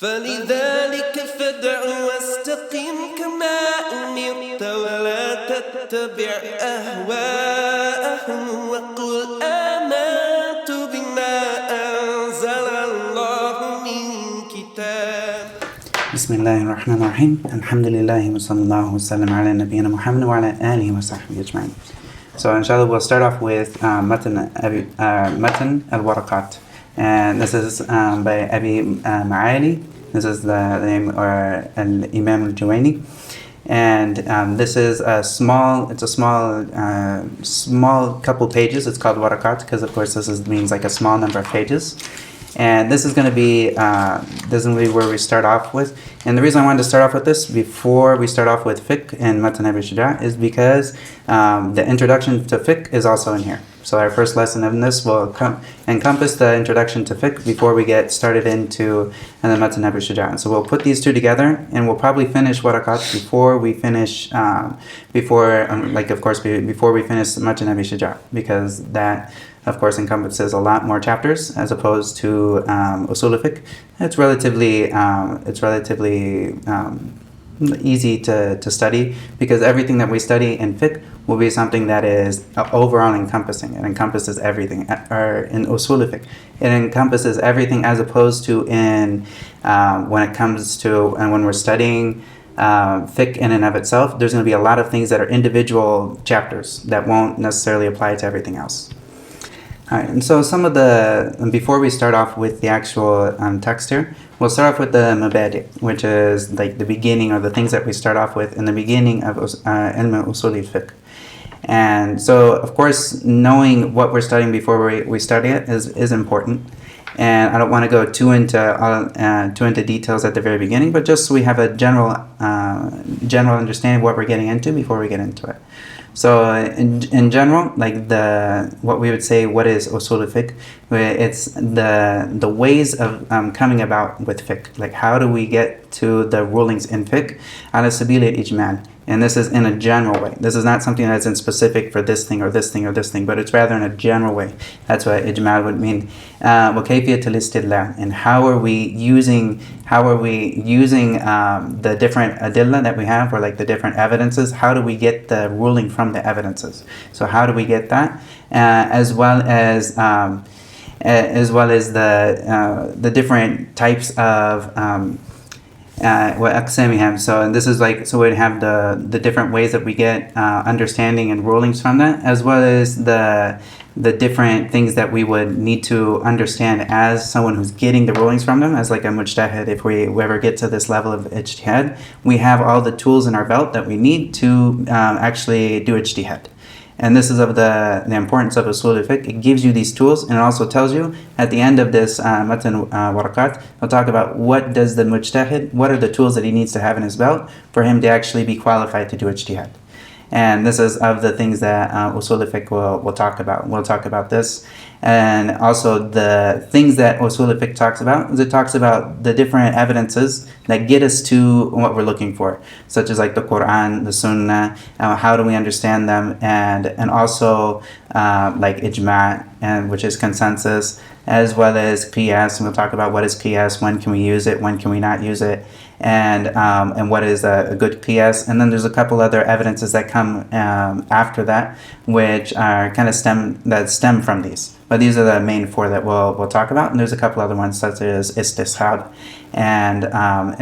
فلذلك فادع واستقم كما أمرت ولا تتبع أهواءهم وقل آمنت بما أنزل الله من كتاب. بسم الله الرحمن الرحيم. الحمد لله وصلى الله وسلم على نبينا محمد وعلى آله وصحبه أجمعين. So inshallah we'll start off with Matan Al-Waraqaat, and this is by Abi Ma'ali. This is the name, or Imam Al-Juwayni, and this is small couple pages. It's called Waraqaat because of course means like a small number of pages. And this is going to be where we start off with. And the reason I wanted to start off with this before we start off with fiqh and Matan Abi Shuja is because the introduction to fiqh is also in here. So our first lesson in this will encompass the introduction to fiqh before we get started into the Matan Abi Shuja. And so we'll put these two together, and we'll probably finish Waraqat before we finish before we finish Matan Abi Shuja, because that of course encompasses a lot more chapters as opposed to Usool Al-fiqh. It's relatively easy to study, because everything that we study in fiqh will be something that is overall encompassing. It encompasses everything. Or in Usool Al-fiqh, it encompasses everything, as opposed to when we're studying fiqh in and of itself, there's going to be a lot of things that are individual chapters that won't necessarily apply to everything else. Alright, and so before we start off with the actual text here, we'll start off with the mabadi, which is like the beginning, or the things that we start off with in the beginning of ilm Usool Al-fiqh. And so, of course, knowing what we're studying before we study it is important. And I don't want to go too into details at the very beginning, but just so we have a general understanding of what we're getting into before we get into it. So in general, like what we would say, what is Usool Al-fiqh? It's the ways of coming about with fiqh. Like, how do we get to the rulings in fiqh ala sabil al-ijmal? And this is in a general way. This is not something that's in specific for this thing or this thing or this thing, but it's rather in a general way. That's what ijmal would mean. وَكَيْفِيَةُ الْإِسْتِدْلَالِ, and how are we using the different adillah that we have, or like the different evidences? How do we get the ruling from the evidences? So how do we get that? As well as the different types of So, and this is we'd have the different ways that we get understanding and rulings from that, as well as the different things that we would need to understand as someone who's getting the rulings from them, as like a mujtahid. If we ever get to this level of ijtihad, we have all the tools in our belt that we need to actually do ijtihad. And this is of the importance of Usool Al-fiqh. It gives you these tools, and it also tells you at the end of this Matan Waraqat, we'll talk about what are the tools that he needs to have in his belt for him to actually be qualified to do ijtihad. And this is of the things that Usool Al-fiqh will talk about. We'll talk about this. And also the things that Usool Al-fiqh talks about is it talks about the different evidences that get us to what we're looking for, such as like the Quran, the Sunnah, how do we understand them, and also like ijma', which is consensus, as well as qiyas. And we'll talk about what is qiyas, when can we use it, when can we not use it, and what is a good qiyas. And then there's a couple other evidences that come after that, which are kind of stem from these. But these are the main four that we'll talk about, and there's a couple other ones such as istishab and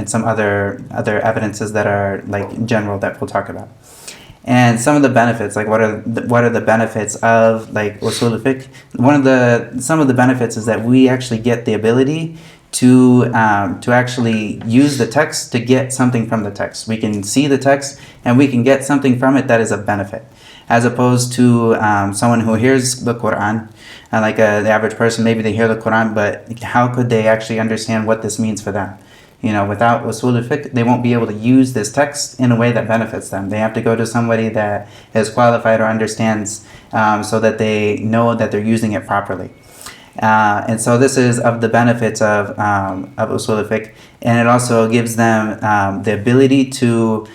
some other evidences that are like general that we'll talk about. And some of the benefits, like what are the benefits of like Usool Al-fiqh? Some of the benefits is that we actually get the ability to actually use the text to get something from the text. We can see the text and we can get something from it that is of benefit, as opposed to someone who hears the Quran, like the average person. Maybe they hear the Quran, but how could they actually understand what this means for them? Without Usool Al-fiqh, they won't be able to use this text in a way that benefits them. They have to go to somebody that is qualified or understands, so that they know that they're using it properly. And so this is of the benefits of Usool Al-fiqh, and it also gives them the ability to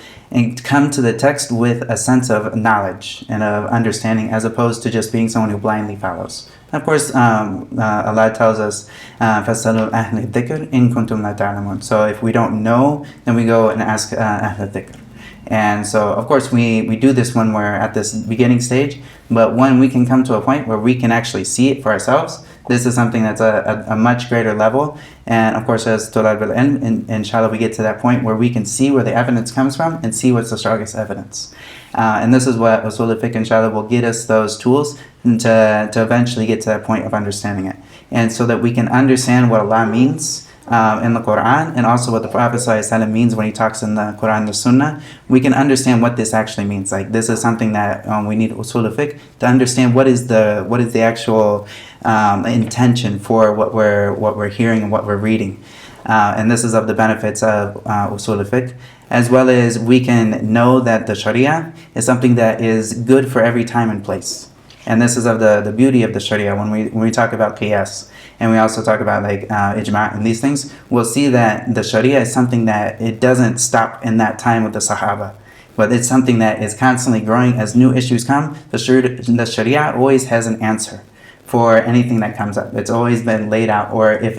come to the text with a sense of knowledge and of understanding, as opposed to just being someone who blindly follows. Of course, Allah tells us, فَاسْأَلُوا أَهْلَ الذِّكْرِ إِن كُنتُمْ لَا تَعْلَمُونَ. So if we don't know, then we go and ask أهل الذِّكْر. And so, of course, we do this when we're at this beginning stage, but when we can come to a point where we can actually see it for ourselves, this is something that's a much greater level. And of course, as Tulab al-Ilm, inshallah, we get to that point where we can see where the evidence comes from and see what's the strongest evidence. And this is what Usool Al-fiqh, inshallah, will get us those tools to eventually get to that point of understanding it. And so that we can understand what Allah means in the Quran, and also what the Prophet ﷺ means when he talks in the Quran and the Sunnah, we can understand what this actually means. Like, this is something that we need Usool Al-fiqh to understand what is the actual intention for what we're hearing and what we're reading. And this is of the benefits of Usool Al-fiqh, as well as we can know that the Sharia is something that is good for every time and place. And this is of the beauty of the Sharia. When we talk about qiyas, and we also talk about like ijma' and these things, we'll see that the Sharia is something that it doesn't stop in that time with the Sahaba, but it's something that is constantly growing as new issues come. The Sharia always has an answer for anything that comes up. It's always been laid out. Or if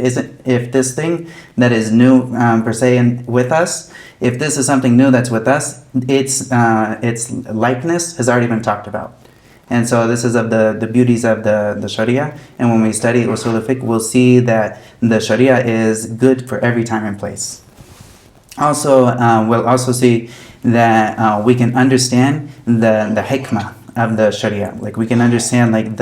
this thing that is new per se with us, if this is something new that's with us, its likeness has already been talked about. And so this is of the beauties of the Sharia. And when we study Usool Al-fiqh, we'll see that the Sharia is good for every time and place. Also, we'll also see that we can understand the hikmah of the Sharia. Like, we can understand like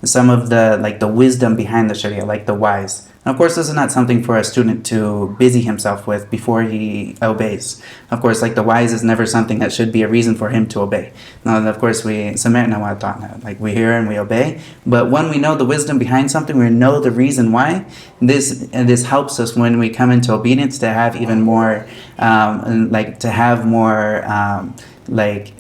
some of the wisdom behind the Sharia, like the wise. And of course, this is not something for a student to busy himself with before he obeys. Of course, like, the wise is never something that should be a reason for him to obey. Now, of course, we seminal wa ta'na, like, we hear and we obey. But when we know the wisdom behind something, we know the reason why. This helps us when we come into obedience to have even more,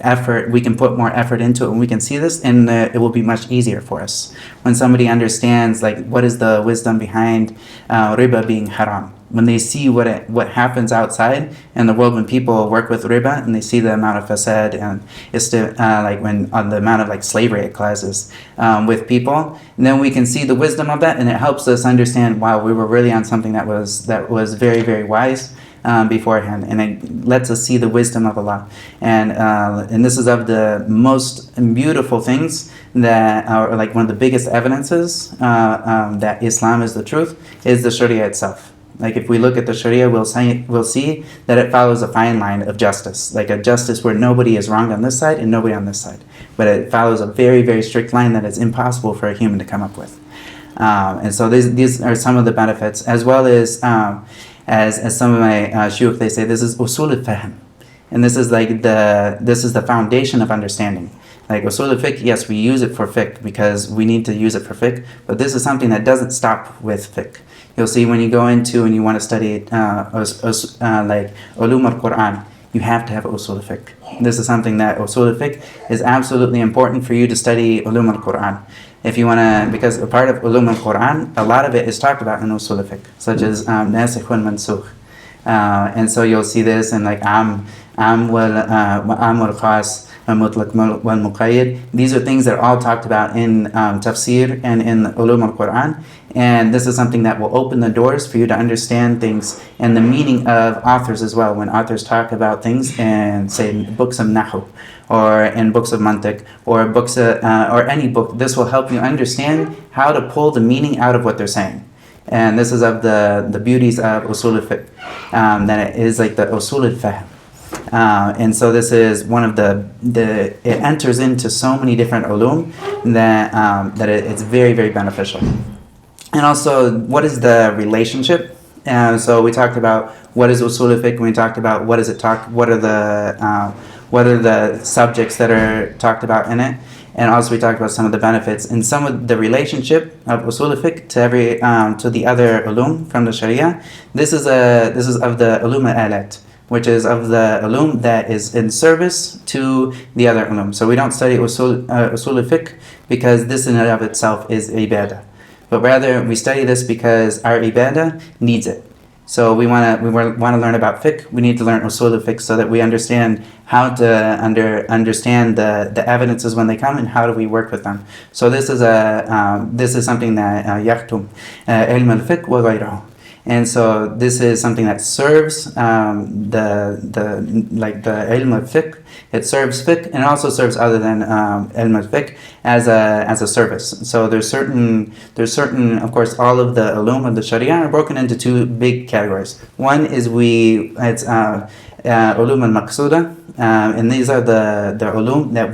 effort. We can put more effort into it, and we can see this, and it will be much easier for us. When somebody understands like what is the wisdom behind riba being haram, when they see what happens outside in the world when people work with riba, and they see the amount of fasad and the amount of like slavery it causes with people, and then we can see the wisdom of that, and it helps us understand, wow, we were really on something that was very, very wise beforehand, and it lets us see the wisdom of Allah. And this is of the most beautiful things that are like one of the biggest evidences that Islam is the truth, is the Sharia itself. Like, if we look at the Sharia, we'll see that it follows a fine line of justice, like a justice where nobody is wronged on this side and nobody on this side, but it follows a very, very strict line that is impossible for a human to come up with. And so these are some of the benefits, as well as some of my shuyukh, they say this is Usool Al-fiqh, and this is the foundation of understanding. Like, Usool Al-fiqh, yes, we use it for fiqh because we need to use it for fiqh, but this is something that doesn't stop with fiqh. You'll see when you go into and you want to study ulum al-Quran, you have to have Usool Al-fiqh. This is something that Usool Al-fiqh is absolutely important for you to study ulum al-Quran. If you want to, because a part of ulum al-Quran, a lot of it is talked about in Usool Al-fiqh, such as nasikh wal mansukh. And so you'll see this in like am wal khas, mutlaq wal muqayyad. These are things that are all talked about in tafsir and in ulum al-Quran. And this is something that will open the doors for you to understand things and the meaning of authors as well. When authors talk about things in, say, books of Nahu, or in books of Mantiq, or books or any book, this will help you understand how to pull the meaning out of what they're saying. And this is of the beauties of Usool Al-fiqh, that it is like the Usool Al-fiqh. And so this is one of it enters into so many different ulum that it's very, very beneficial. And also, what is the relationship? So we talked about what is Usool Al-fiqh, we talked about what are the subjects that are talked about in it, and also we talked about some of the benefits and some of the relationship of Usool Al-fiqh to the other ulum from the Sharia. This is of the ulum al-alat, which is of the ulum that is in service to the other ulum. So we don't study Usool Al-fiqh because this in and of itself is ibadah, but rather we study this because our ibadah needs it. So we want to learn about fiqh. We need to learn usul al-fiqh so that we understand how to understand the evidences when they come and how do we work with them. So this is something that يختم علم الفقه وغيره. And so this is something that serves the ilm of fiqh. It serves fiqh, and it also serves other than ilm of fiqh as a service. So there's certain, of course, all of the ulum of the Sharia are broken into two big categories. One is it's ulum al-maqsuda, and these are the ulum that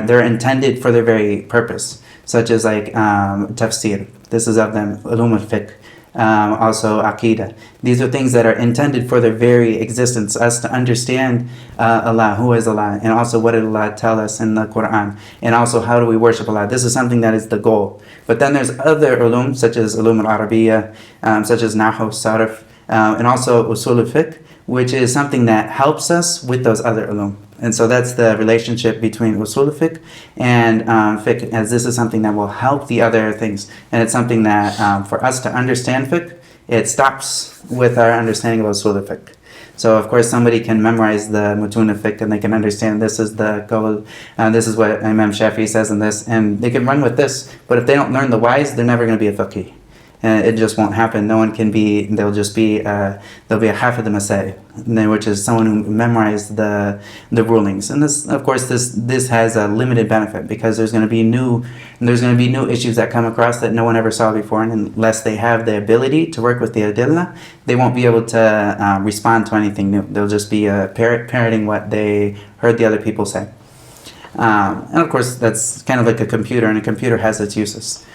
they're intended for their very purpose, such as like tafsir. This is of them, ulum al-fiqh. Also aqidah. These are things that are intended for their very existence, us to understand Allah, who is Allah, and also what did Allah tell us in the Quran, and also how do we worship Allah. This is something that is the goal. But then there's other ulum, such as ulum al-Arabiya, such as nahu, sarf, and also usul al-fiqh, which is something that helps us with those other ulum. And so that's the relationship between usul al-fiqh and fiqh, as this is something that will help the other things. And it's something that for us to understand fiqh, it stops with our understanding of usul al-fiqh. So of course somebody can memorize the mutun of fiqh and they can understand this is the qawl, this is what Imam Shafi'i says in this, and they can run with this. But if they don't learn the whys, they're never going to be a faqih. It just won't happen. No one can be. They'll be a hafid al-masail, which is someone who memorized the rulings. And this, of course, this has a limited benefit because there's going to be new issues that come across that no one ever saw before, and unless they have the ability to work with the adillah, they won't be able to respond to anything new. They'll just be parroting what they heard the other people say. And of course, that's kind of like a computer, and a computer has its uses.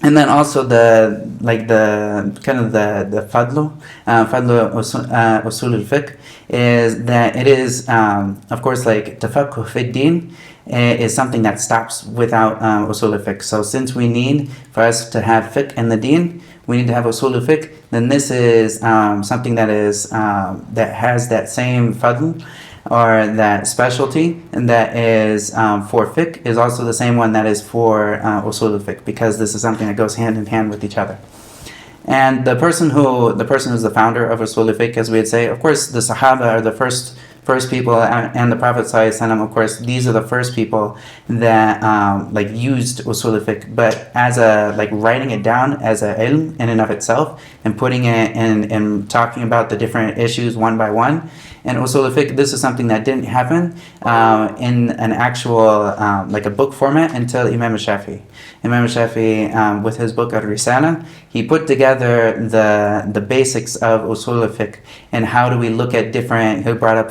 And then also the fadlu usul al-fiqh is that it is of course like tafaqquh fi din is something that stops without usul al-fiqh. So since we need for us to have fiqh in the deen, we need to have usul al-fiqh, then this is something that is that has that same fadl or that specialty, and that is for fiqh is also the same one that is for usul al-fiqh, because this is something that goes hand in hand with each other. And the person who's the founder of usul al-fiqh, as we would say, of course, the Sahaba are the first people, and the Prophet ﷺ, of course, these are the first people that used usul al-fiqh, but as writing it down as a ilm in and of itself, and putting it and talking about the different issues one by one. And usul al-fiqh, this is something that didn't happen in an actual a book format until Imam Al-Shafi'i. Imam Al-Shafi'i, with his book Al-Risala, he put together the basics of usul al-fiqh and how do we look at different.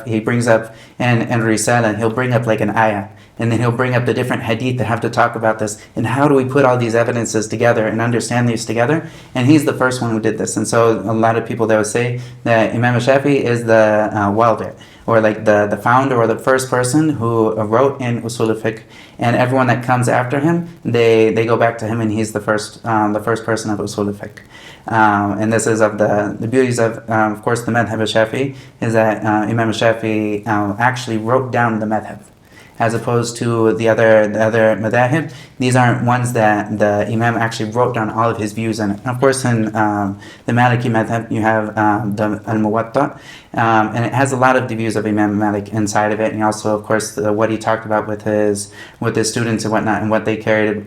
He brings up in Risala, he'll bring up like an ayah, and then he'll bring up the different hadith that have to talk about this, and how do we put all these evidences together and understand these together. And he's the first one who did this. And so a lot of people, they would say that Imam Al-Shafi'i is the welder, or like the founder or the first person who wrote in usul al-fiqh, and everyone that comes after him, they go back to him, and he's the first person of usul al-fiqh. And this is of the beauties of course the madhab al-Shafi'i, is that Imam Al-Shafi'i actually wrote down the madhab, as opposed to the other madhahib. These aren't ones that the Imam actually wrote down all of his views in it. And of course, in the Maliki madhab, you have the Al-Muwatta, and it has a lot of the views of Imam Malik inside of it, and also, of course, what he talked about with his students and whatnot, and what they carried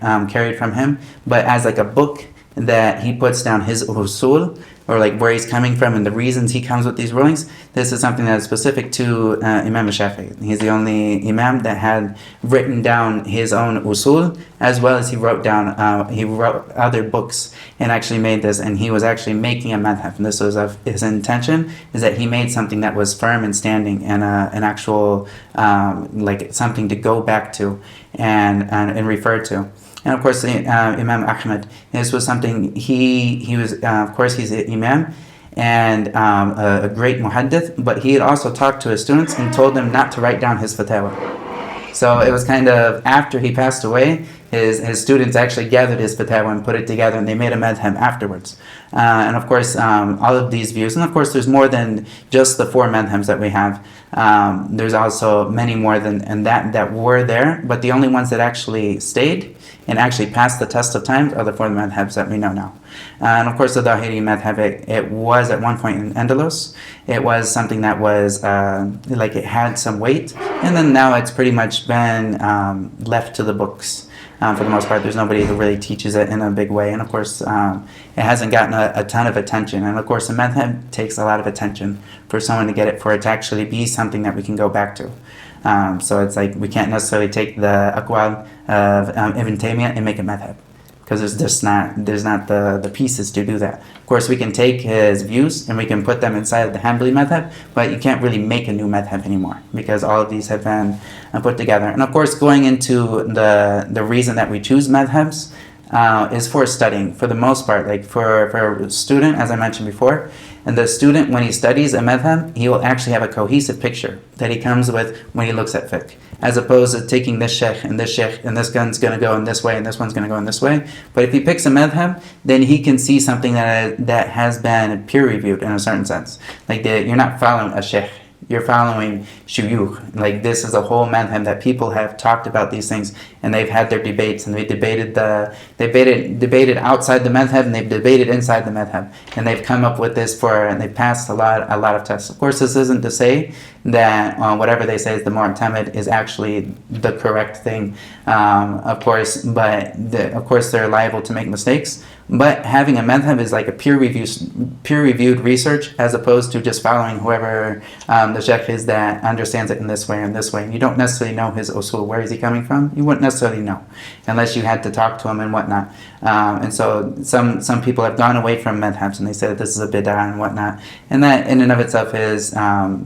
from him. But as like a book that he puts down his usul, or like where he's coming from and the reasons he comes with these rulings, this is something that is specific to Imam Al-Shafi'i. He's the only Imam that had written down his own usul, as well as he wrote other books and actually made this, and he was actually making a madhab. And this was of his intention, is that he made something that was firm and standing, and an actual something to go back to and refer to. And of course, Imam Ahmad, this was something he was, of course, he's an Imam and a great muhaddith, but he had also talked to his students and told them not to write down his fatwa. So it was kind of after he passed away, his students actually gathered his fatwa and put it together, and they made a madhab afterwards. And of course, all of these views, and of course, there's more than just the 4 madhabs that we have. There's also many more than that were there, but the only ones that actually stayed and actually passed the test of time are the 4 madhabs that we know now. And of course, the Dahiri madhab, it was at one point in Andalus. It was something that was like it had some weight, and then now it's pretty much been left to the books. For the most part, there's nobody who really teaches it in a big way, and of course, it hasn't gotten a ton of attention. And of course, a madhab takes a lot of attention for someone to get it, for it to actually be something that we can go back to. So it's like we can't necessarily take the aqwal of Ibn Taymiyyah and make a madhab, because there's not the pieces to do that. Of course, we can take his views and we can put them inside of the Hanbali madhab, but you can't really make a new madhab anymore, because all of these have been put together. And of course, going into the reason that we choose madhabs is for studying, for the most part. Like for a student, as I mentioned before, and the student, when he studies a madhab, he will actually have a cohesive picture that he comes with when he looks at fiqh, as opposed to taking this sheikh, and this gun's going to go in this way, and this one's going to go in this way. But if he picks a madhab, then he can see something that has been peer-reviewed in a certain sense. Like you're not following a sheikh, you're following shuyukh. Like this is a whole madhab that people have talked about these things, and they've had their debates, and they debated outside the madhab, and they've debated inside the madhab, and they've come up with this and they've passed a lot of tests. Of course, this isn't to say that whatever they say is the mu'tamad is actually the correct thing, of course, but of course they're liable to make mistakes. But having a madhab is like a peer-reviewed research, as opposed to just following whoever the sheikh is that understands it in this way or in this way. And you don't necessarily know his usul. Where is he coming from? You wouldn't necessarily know unless you had to talk to him and whatnot. And so some people have gone away from madhabs, and they say that this is a bid'ah and whatnot. And that in and of itself is I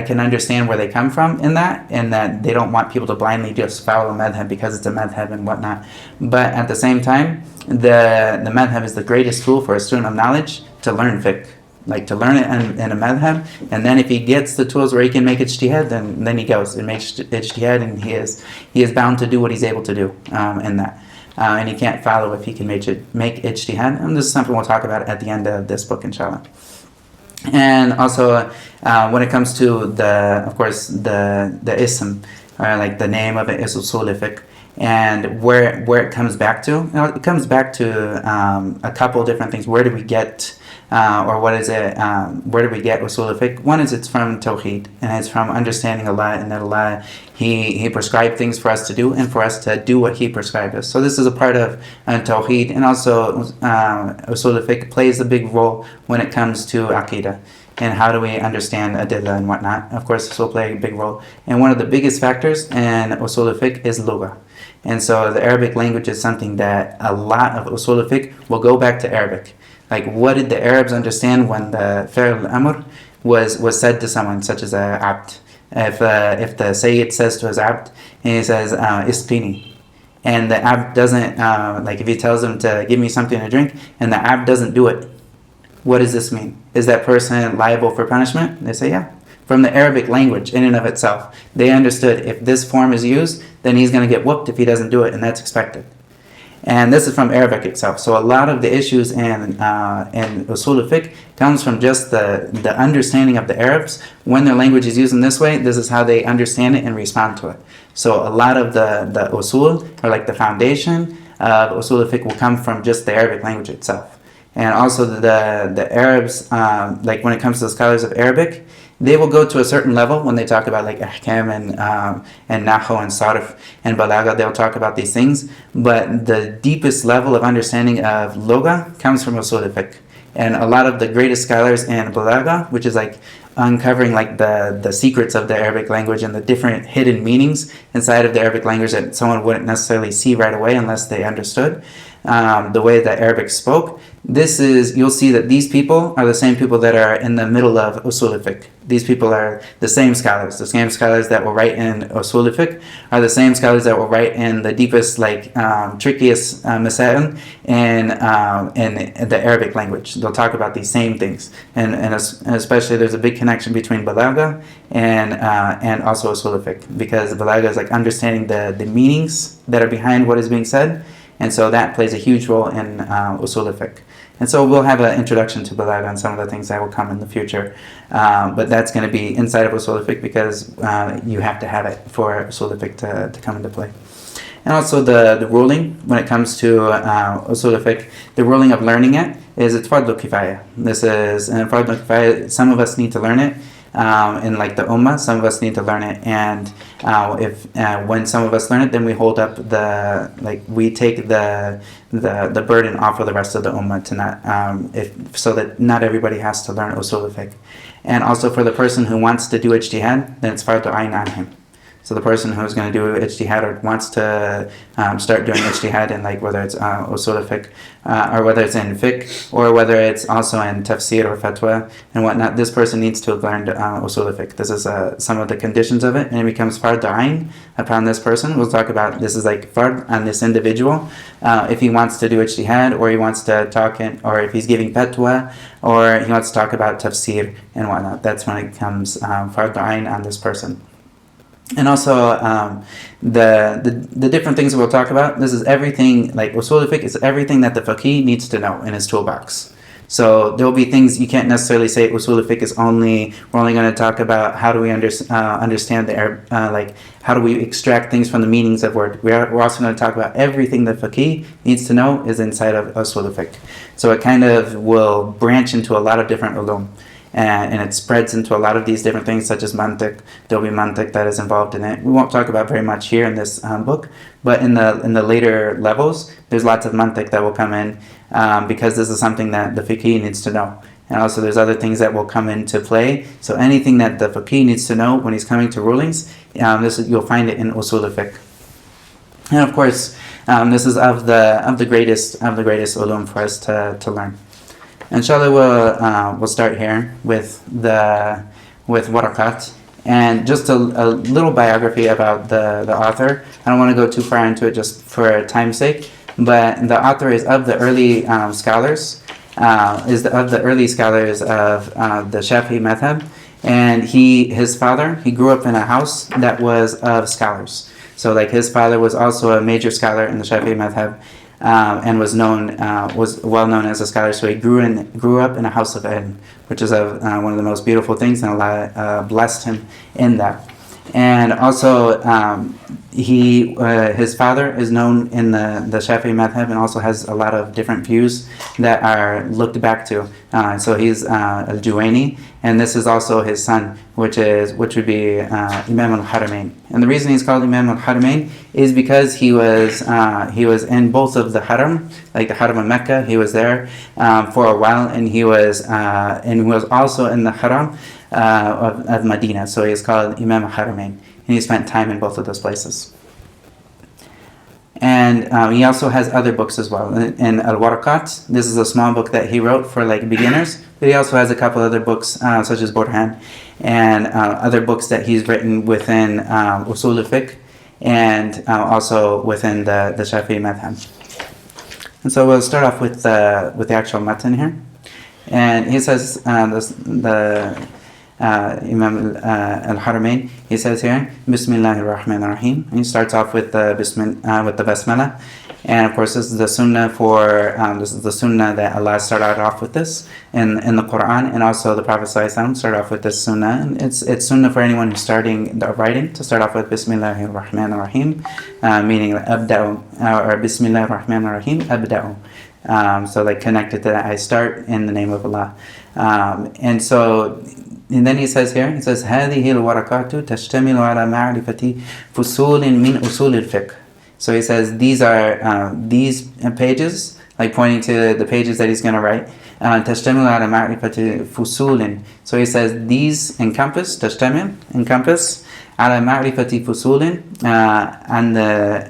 can understand where they come from in that, and that they don't want people to blindly just follow a madhab because it's a madhab and whatnot. But at the same time, the madhab is the greatest tool for a student of knowledge to learn fiqh, like to learn it in a madhab. And then if he gets the tools where he can make ijtihad, then he goes and makes ijtihad, and he is bound to do what he's able to do in that. And he can't follow if he can make ijtihad. And this is something we'll talk about at the end of this book, inshallah. And also, when it comes to the ism, like the name of it is Usool Al-fiqh, and where it comes back to, it comes back to a couple different things. Where do we get, where do we get Usool Al-fiqh? One is it's from Tawheed, and it's from understanding Allah, and that Allah, He prescribed things for us to do, and for us to do what He prescribed us. So this is a part of Tawheed, and also Usool Al-fiqh plays a big role when it comes to Aqidah, and how do we understand Adillah and whatnot. Of course, this will play a big role. And one of the biggest factors in Usool Al-fiqh is Lugha. And so the Arabic language is something that a lot of Usool Al-fiqh will go back to Arabic. Like, what did the Arabs understand when the Fi'l al-Amr was said to someone, such as a abd? If the Sayyid says to his abd, and he says, isqini, and the abd doesn't, if he tells him to give me something to drink, and the abd doesn't do it, what does this mean? Is that person liable for punishment? They say, yeah. From the Arabic language in and of itself, they understood if this form is used, then he's going to get whooped if he doesn't do it, and that's expected. And this is from Arabic itself. So a lot of the issues in Usool Al-fiqh comes from just the understanding of the Arabs. When their language is used in this way, this is how they understand it and respond to it. So a lot of the usul, or like the foundation of Usool Al-fiqh, will come from just the Arabic language itself. And also the Arabs, like when it comes to the scholars of Arabic, they will go to a certain level when they talk about like ahkam and nahu and sarf and balagha. They'll talk about these things, but the deepest level of understanding of lugha comes from Usool Al-fiqh. And a lot of the greatest scholars in balagha, which is like uncovering like the secrets of the Arabic language and the different hidden meanings inside of the Arabic language that someone wouldn't necessarily see right away unless they understood. the way that Arabic spoke, you'll see that these people are the same people that are in the middle of Usool Al-fiqh. These people are the same scholars that will write in Usool Al-fiqh are the same scholars that will write in the deepest, trickiest masail in the Arabic language. They'll talk about these same things, and especially there's a big connection between balagha and also Usool Al-fiqh, because balagha is like understanding the meanings that are behind what is being said, and so that plays a huge role in Usool Al-fiqh. And so we'll have an introduction to balagha and some of the things that will come in the future. But that's going to be inside of Usool Al-fiqh, because you have to have it for Usool Al-fiqh to come into play. And also the ruling, when it comes to Usool Al-fiqh, the ruling of learning it is it's fardu kifaya. This is fardu kifaya. Some of us need to learn it. In like the ummah, some of us need to learn it, and when some of us learn it, then we hold up we take the burden off of the rest of the ummah to not so that not everybody has to learn usul al-fiqh. And also for the person who wants to do ijtihad, then it's fardu ayn on him. So the person who's going to do ijtihad or wants to start doing ijtihad in whether it's usul al-fiqh or whether it's in fiqh or whether it's also in tafsir or fatwa and whatnot, this person needs to have learned usul al-fiqh. This is some of the conditions of it, and it becomes fard ayn upon this person. We'll talk about this is like fard on this individual if he wants to do ijtihad, or he wants to talk or if he's giving fatwa, or he wants to talk about tafsir and whatnot. That's when it comes fard ayn on this person. And also the different things that we'll talk about. This is everything, like usul al-fiqh is everything that the faqih needs to know in his toolbox. So there will be things you can't necessarily say usul al-fiqh is we're only going to talk about how do we understand the Arab, how do we extract things from the meanings of word. We're also going to talk about everything the faqih needs to know is inside of usul al-fiqh. So it kind of will branch into a lot of different ulum. And it spreads into a lot of these different things, such as mantiq. There'll be mantiq that is involved in it. We won't talk about very much here in this book, but in the later levels, there's lots of mantiq that will come in because this is something that the fiqh needs to know. And also there's other things that will come into play. So anything that the faqih needs to know when he's coming to rulings, you'll find it in usul al-fiqh. And of course, this is of the greatest ulum for us to learn. Inshallah, we'll start here with Waraqaat, and just a little biography about the author. I don't want to go too far into it just for time's sake, but the author is of the early scholars, of the Shafi'i madhab, and his father grew up in a house that was of scholars. So his father was also a major scholar in the Shafi'i madhab. And was well known as a scholar. So he grew up in a house of ilm, which is one of the most beautiful things, and Allah blessed him in that. And also, his father is known in the Shafi'i madhab and also has a lot of different views that are looked back to. So he's Al-Juwayni, and this is also his son, which would be Imam Al-Haramayn. And the reason he's called Imam Al-Haramayn is because he was in both of the haram, like the haram of Mecca. He was there for a while, and he was also in the haram of Medina. So he's called Imam Al-Haramayn, and he spent time in both of those places. And he also has other books as well. In Al-Waraqaat, this is a small book that he wrote for beginners, but he also has a couple other books such as Burhan and other books that he's written within Usool Al-fiqh and also within the Shafi'i madhab. And so we'll start off with the actual matan here. And he says Imam Al-Haramayn, he says here, Bismillahir Rahmanir Rahim. And he starts off with the basmala, and of course this is the sunnah that Allah started off with this in the Quran, and also the Prophet ﷺ started off with this sunnah. And it's sunnah for anyone who's starting the writing to start off with Bismillahir Rahmanir Rahim, meaning abda'u, or Bismillahir Rahmanir Rahim abda'u. So connected to that, I start in the name of Allah. And then he says هذه الورقات تشتمل على معرفة فصول من أصول الفقه. So he says these are these pages, pointing to the pages that he's going to write. تشتمل على معرفة فصول. So he says these encompass, تشتمل, encompass, على معرفة فصول, and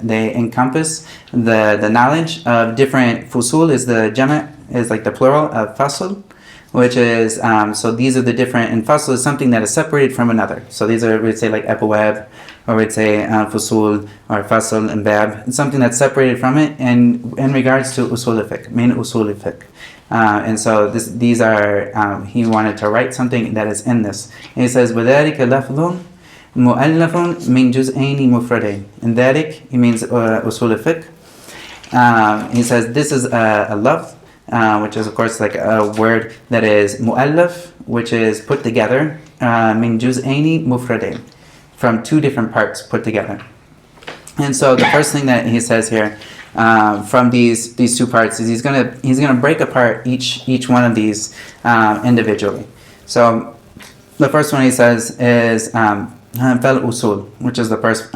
they encompass the knowledge of different. Fusul is the jama', is like the plural of fasl, which is, so these are the different, and fasl is something that is separated from another. So these are, we'd say like abwab, or we'd say fusul, or fasl and bab. It's something that's separated from it, and in regards to usul al-fiqh, main usul al-fiqh. And so these are, he wanted to write something that is in this. And he says, وَذَلِكَ لَفْظٌ مُؤَلَّفٌ مِنْ جُزْءَيْنِ مُفْرَدَيْنِ. And ذَلِك, he means usul al-fiqh. He says this is a lafz, which is of course like a word that is mu'allaf, which is put together, min juz'aini mufradain, from two different parts put together. And so the first thing that he says here, from these two parts, is he's gonna break apart each one of these individually. So the first one he says is fal usul, which is the first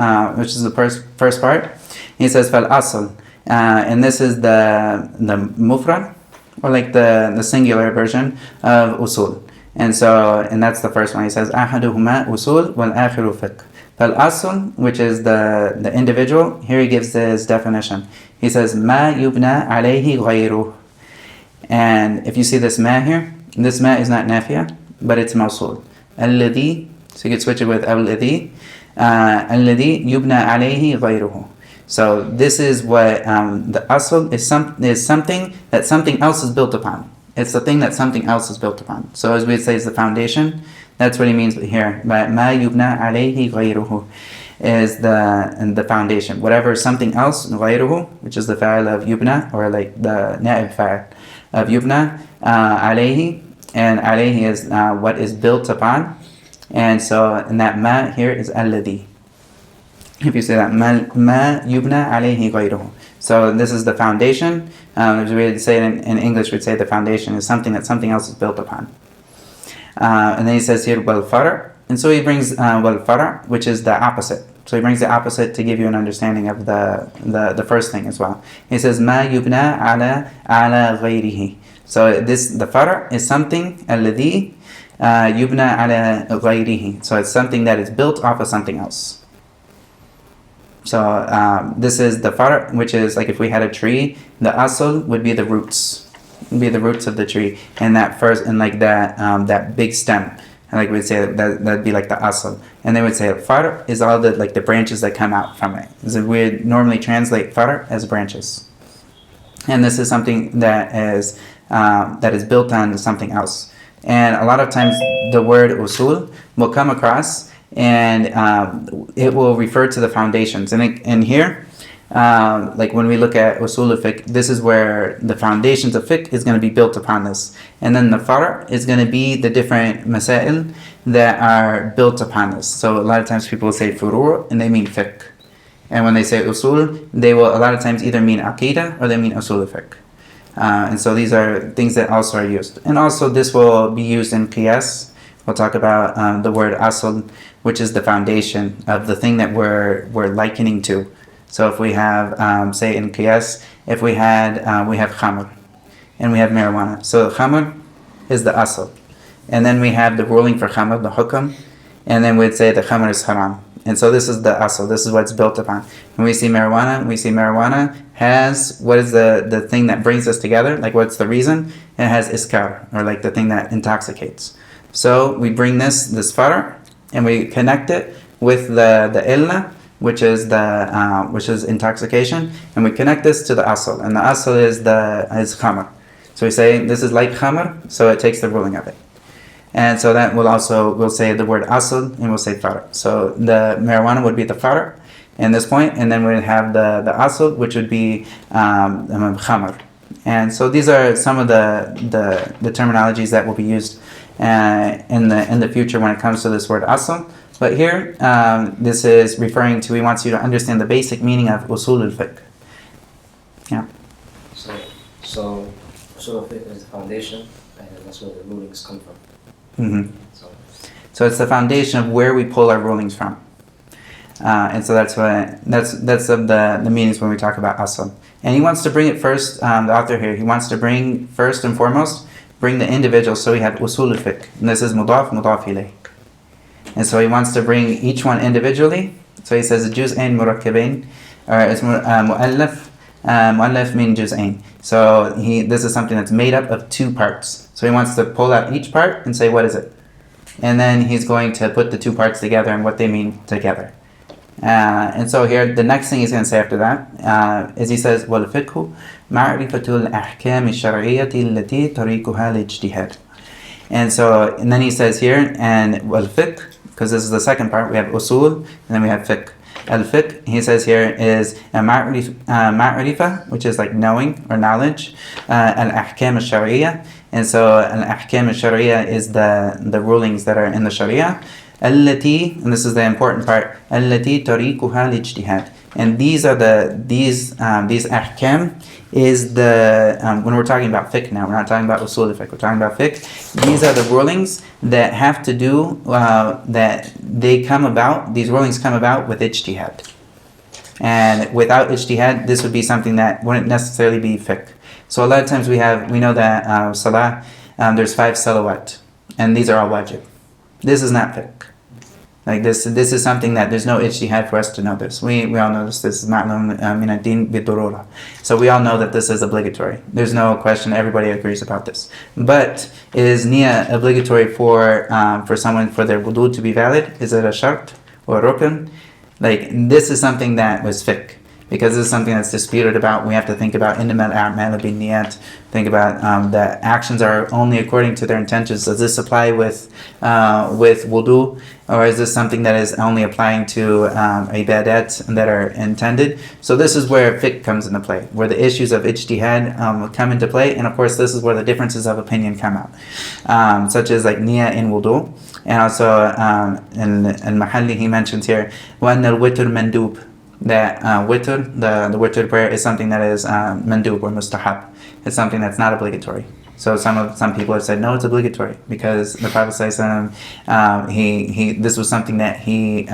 part. He says fal asl, and this is the mufrad, or like the singular version of usul. And that's the first one. He says ahaduhuma usul wal akhiru fiqh. Fal asl, which is the individual, here he gives his definition. He says ma yubna alayhi ghayruh. And if you see this ma here, this ma is not nafiya, but it's mawsul. Alladhi, so you can switch it with alladhi. Alladhi yubna alayhi ghayruhu. So this is what the asl is something that something else is built upon. It's the thing that something else is built upon. So as we'd say, is the foundation. That's what he means here. But ma yubna alayhi ghayruhu is the foundation. Whatever something else, ghayruhu, which is the fa'il of yubna, or like the na'ib fa'il of yubna, alayhi, and alayhi is what is built upon. And that ma here is alladhi. If you say that, ma yubna alayhi ghayruhu. So this is the foundation. As we would say it in English, we'd say the foundation is something that something else is built upon. And then he says here, wal far'. And so he brings wal far', which is the opposite. So he brings the opposite to give you an understanding of the first thing as well. He says, ma yubna ala ghayrihi. So the far' is something, alladhi yubna ala ghayrihi. So it's something that is built off of something else. So this is the far', which is like if we had a tree, the asl would be the roots, of the tree, and that big stem, and like we'd say that'd be like the asl, and they would say far' is all the branches that come out from it. So we'd normally translate far' as branches, and this is something that is built on something else. And a lot of times the word usul will come across, and it will refer to the foundations. And here, like when we look at usul al-fiqh, this is where the foundations of fiqh is going to be built upon this. And then the far' is going to be the different masail that are built upon this. So a lot of times people will say furu' and they mean fiqh. And when they say usul, they will a lot of times either mean aqidah or they mean usul al-fiqh. And so these are things that also are used. And also this will be used in qiyas. We'll talk about the word asl, which is the foundation of the thing that we're likening to. So if we have, say in qiyas, if we have khamr, and we have marijuana. So khamr is the asl. And then we have the ruling for khamr, the hukam, and then we'd say the khamr is haram. And so this is the asl, this is what it's built upon. When we see marijuana has, what is the thing that brings us together? Like what's the reason? It has iskar, or like the thing that intoxicates. So we bring this far' and we connect it with the illa, which is intoxication, and we connect this to the asl, and the asl is khamr. So we say this is like khamr, so it takes the ruling of it. And so that we'll say the word asl, and we'll say far'. So the marijuana would be the far' in this point, and then we'd have the asl, which would be khamr. And so these are some of the terminologies that will be used in the future when it comes to this word asl. But here, this is referring to, he wants you to understand the basic meaning of usul al-fiqh. Yeah. So usul al-fiqh is the foundation, and that's where the rulings come from. Mm-hmm. So it's the foundation of where we pull our rulings from. And so that's of the meanings when we talk about asl. And he wants to bring it first, the author here, he wants to bring first and foremost bring the individual. So we have Usool Al-fiqh, and this is mudaf ilayh. And so he wants to bring each one individually. So he says juz'ain murakkabain, or it's mu'allaf min juz'ain. So this is something that's made up of two parts. So he wants to pull out each part and say, what is it? And then he's going to put the two parts together and what they mean together. And so here, the next thing he's going to say after that is he says, وَالْفِقْهُ مَعْرِفَةُ الْأَحْكَامِ الشَّرْعِيَّةِ الَّتِي طَرِيقُهَا الْإِجْتِهَادِ. And then he says here, and wal-fiqh, because this is the second part, we have usul, and then we have fiqh. Al-fiqh, he says here, is ma'rifa, which is like knowing or knowledge, al-ahkam al-shari'iyya, and so al-ahkam al-shari'iyya is the rulings that are in the sharia, allati, and this is the important part, allati tariquha al-ijtihad. And these ahkam is when we're talking about fiqh now, we're not talking about usul al-fiqh, we're talking about fiqh. These are the rulings that have to do, these rulings come about with ijtihad. And without ijtihad, this would be something that wouldn't necessarily be fiqh. So a lot of times we know that salah, there's 5 salawat, and these are all wajib. This is not fiqh. Like this is something that there's no ijtihad for us to know this. We all know this. This is ma'lum min ad-din bid-durura. So we all know that this is obligatory. There's no question. Everybody agrees about this. But is niyyah obligatory for someone for their wudu to be valid? Is it a shart or a rukn? Like this is something that was fiqh. Because this is something that's disputed about. We have to think about innamal a'malu binniyat. Think about that actions are only according to their intentions. Does this apply with wudu, or is this something that is only applying to ibadat that are intended? So this is where fiqh comes into play, where the issues of ijtihad come into play, and of course this is where the differences of opinion come out, such as like niyyah in wudu, and also in al-Mahalli he mentions here وَأَنَّ الْوِتْرُ مَنْدُوب. That witr, the witr prayer is something that is mandub or mustahab. It's something that's not obligatory. So some people have said no, it's obligatory because the Prophet ﷺ, this was something that he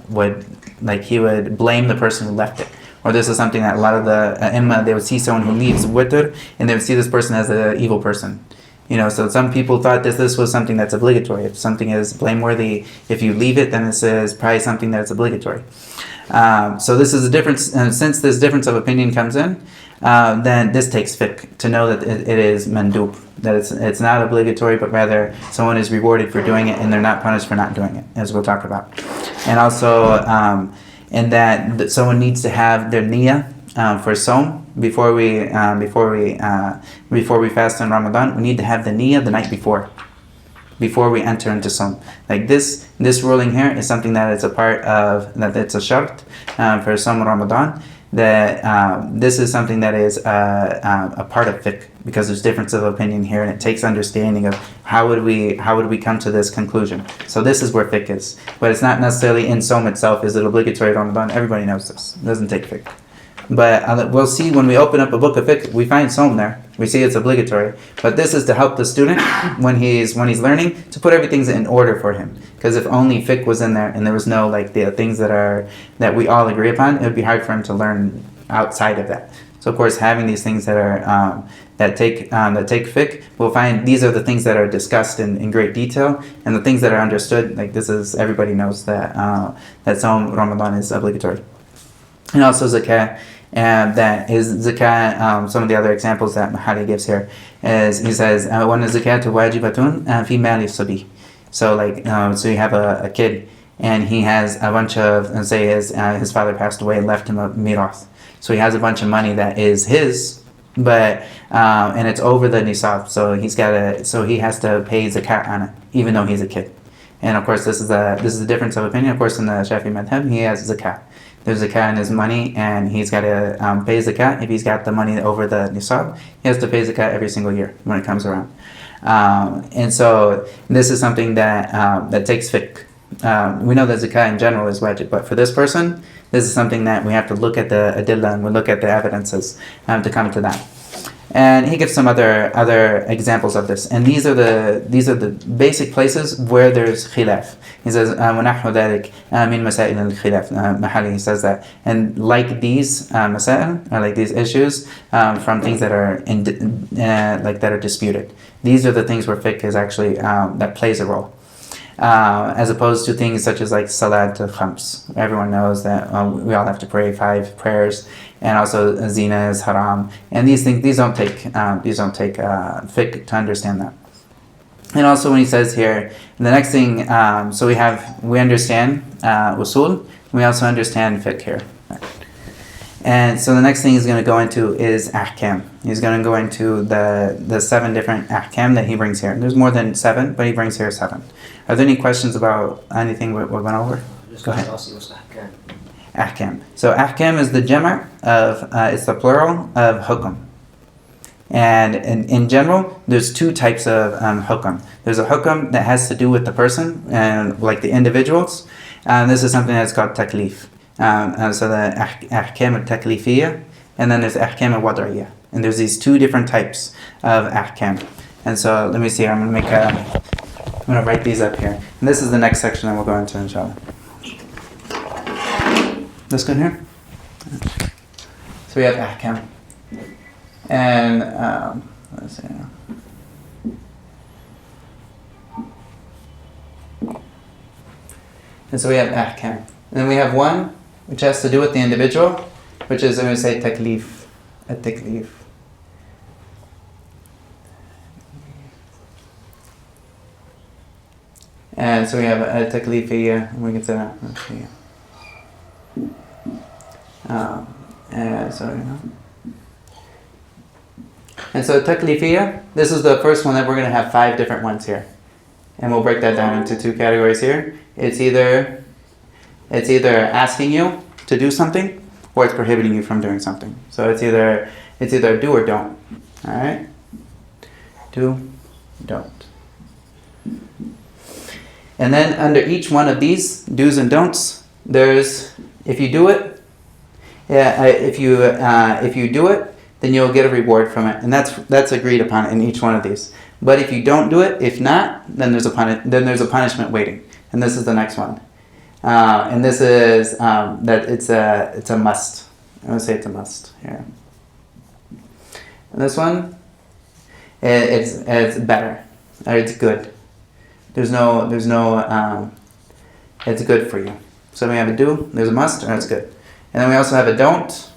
would blame the person who left it. Or this is something that a lot of the imma, they would see someone who leaves witr and they would see this person as an evil person. So some people thought that this was something that's obligatory. If something is blameworthy, if you leave it, then this is probably something that's obligatory. So this is a difference, and since this difference of opinion comes in, then this takes fiqh to know that it is mandub, that it's not obligatory, but rather someone is rewarded for doing it and they're not punished for not doing it, as we'll talk about. And also, and that someone needs to have their niyyah for Sawm before we fast in Ramadan. We need to have the niyyah the night before we enter into Sawm. Like this ruling here is something that it's a part of, that it's a shart for Sawm Ramadan, that this is something that is a part of fiqh, because there's difference of opinion here, and it takes understanding of how would we come to this conclusion. So this is where fiqh is, but it's not necessarily in Sawm itself. Is it obligatory Ramadan? Everybody knows this. It doesn't take fiqh. But we'll see when we open up a book of fiqh, we find Sawm there. We see it's obligatory. But this is to help the student when he's learning, to put everything in order for him. Because if only fiqh was in there and there was no the things that we all agree upon, it would be hard for him to learn outside of that. So of course, having these things that are that take fiqh, we'll find these are the things that are discussed in great detail, and the things that are understood. Like this is, everybody knows that Sawm Ramadan is obligatory. And also zakah. And that is zakah. Some of the other examples that Mahali gives here is, he says, "One is zakatu wajibatun fi mali sabi." So so you have a kid and he has a bunch of, and say his father passed away and left him a mirath. So he has a bunch of money that is his, but and it's over the nisab. So he has to pay zakat on it, even though he's a kid. And of course, this is a difference of opinion. Of course, in the Shafi'i madhab, he has zakat. There's zakat in his money, and he's got to pay zakat. If he's got the money over the nisab, he has to pay zakat every single year when it comes around. And so this is something that takes fiqh. We know that zakat in general is wajib, but for this person, this is something that we have to look at the adillah, and we look at the evidences to come to that. And he gives some other examples of this. And these are the basic places where there's khilaf. He says, وَنَحْوُ ذَلِكَ مِنْ مَسَائِلِ الْخِلَافِ. Mahali, he says that. And like these masail, or like these issues, from things that are that are disputed. These are the things where fiqh is actually, that plays a role. As opposed to things such as like salat khams. Everyone knows that we all have to pray 5 prayers, and also zina is haram. And these don't take fiqh to understand that. And also when he says here, the next thing, so we understand usul, we also understand fiqh here. And so the next thing he's going to go into is ahkam. He's going to go into the 7 different ahkam that he brings here. There's more than 7, but he brings here 7. Are there any questions about anything we went over? Go ahead. Ahkam. So ahkam is the jama' of, it's the plural of hukm. And in general, there's 2 types of hukm. There's a hukm that has to do with the person, and like the individuals. And this is something that's called taklif. So the ahkam al-taklifiyya, and then there's ahkam al-wad'iyya. And there's these 2 different types of ahkam. And so let me see, I'm going to write these up here. And this is the next section that we'll go into, inshallah. This good here? So we have ahkam. And let's see. And so we have ahkam. And then we have one which has to do with the individual, which is, I'm going to say, taklif. At-taklif. And so we have a taklifiyya, and we can say that. And so taklifiyya, this is the first one that we're going to have 5 different ones here. And we'll break that down into 2 categories here. It's either asking you to do something, or it's prohibiting you from doing something. So it's either do or don't. Alright? Do, don't. And then under each one of these do's and don'ts, there's, if you do it, if you do it, then you'll get a reward from it, and that's agreed upon in each one of these. But if you don't do it, if not, then there's a punishment waiting, and this is the next one. And this is that it's a must. I'm gonna say it's a must here. And this one, it's better, or it's good. There's no it's good for you. So we have a do, there's a must, or it's good. And then we also have a don't.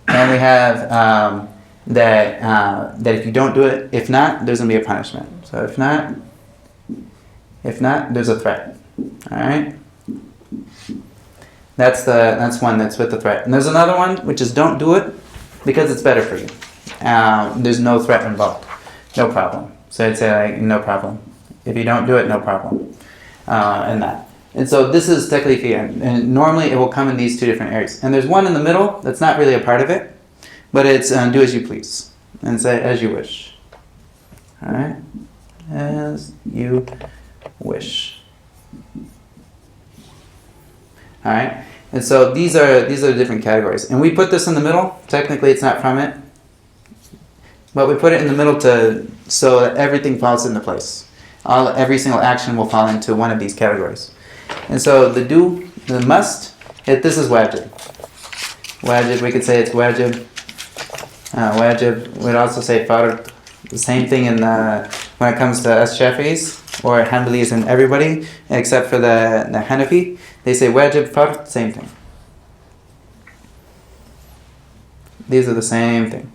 And we have that if you don't do it, if not, there's gonna be a punishment. So if not, there's a threat. All right. That's one that's with the threat. And there's another one which is don't do it because it's better for you. There's no threat involved, no problem. So I'd say like no problem. If you don't do it, no problem. And so this is taklifiyya, and normally it will come in these 2 different areas. And there's one in the middle that's not really a part of it, but it's do as you please, and say as you wish. All right, as you wish. All right, and so these are the different categories, and we put this in the middle. Technically, it's not from it, but we put it in the middle so that everything falls into place. Every single action will fall into one of these categories. And so the do, the must, this is wajib. Wajib, we could say it's wajib. Wajib, we'd also say fard. The same thing when it comes to us Shafi'is or Hanbalis and everybody, except for the Hanafi. They say wajib, fard, same thing. These are the same thing.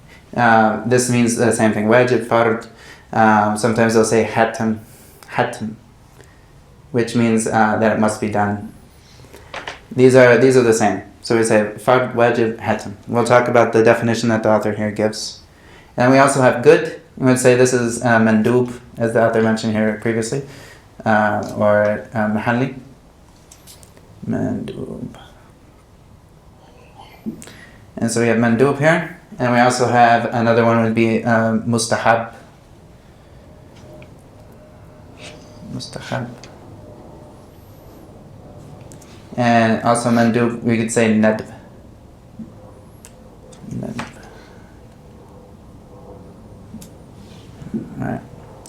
This means the same thing. Wajib, fard. Sometimes they'll say hatam, which means that it must be done. These are the same. So we say fard, wajib, hatam. We'll talk about the definition that the author here gives. And we also have good. We would say this is mandub, as the author mentioned here previously, or mahalli. Mandub. And so we have mandub here, and we also have another one would be mustahab. Mustahab. And also mandub, we could say nadb.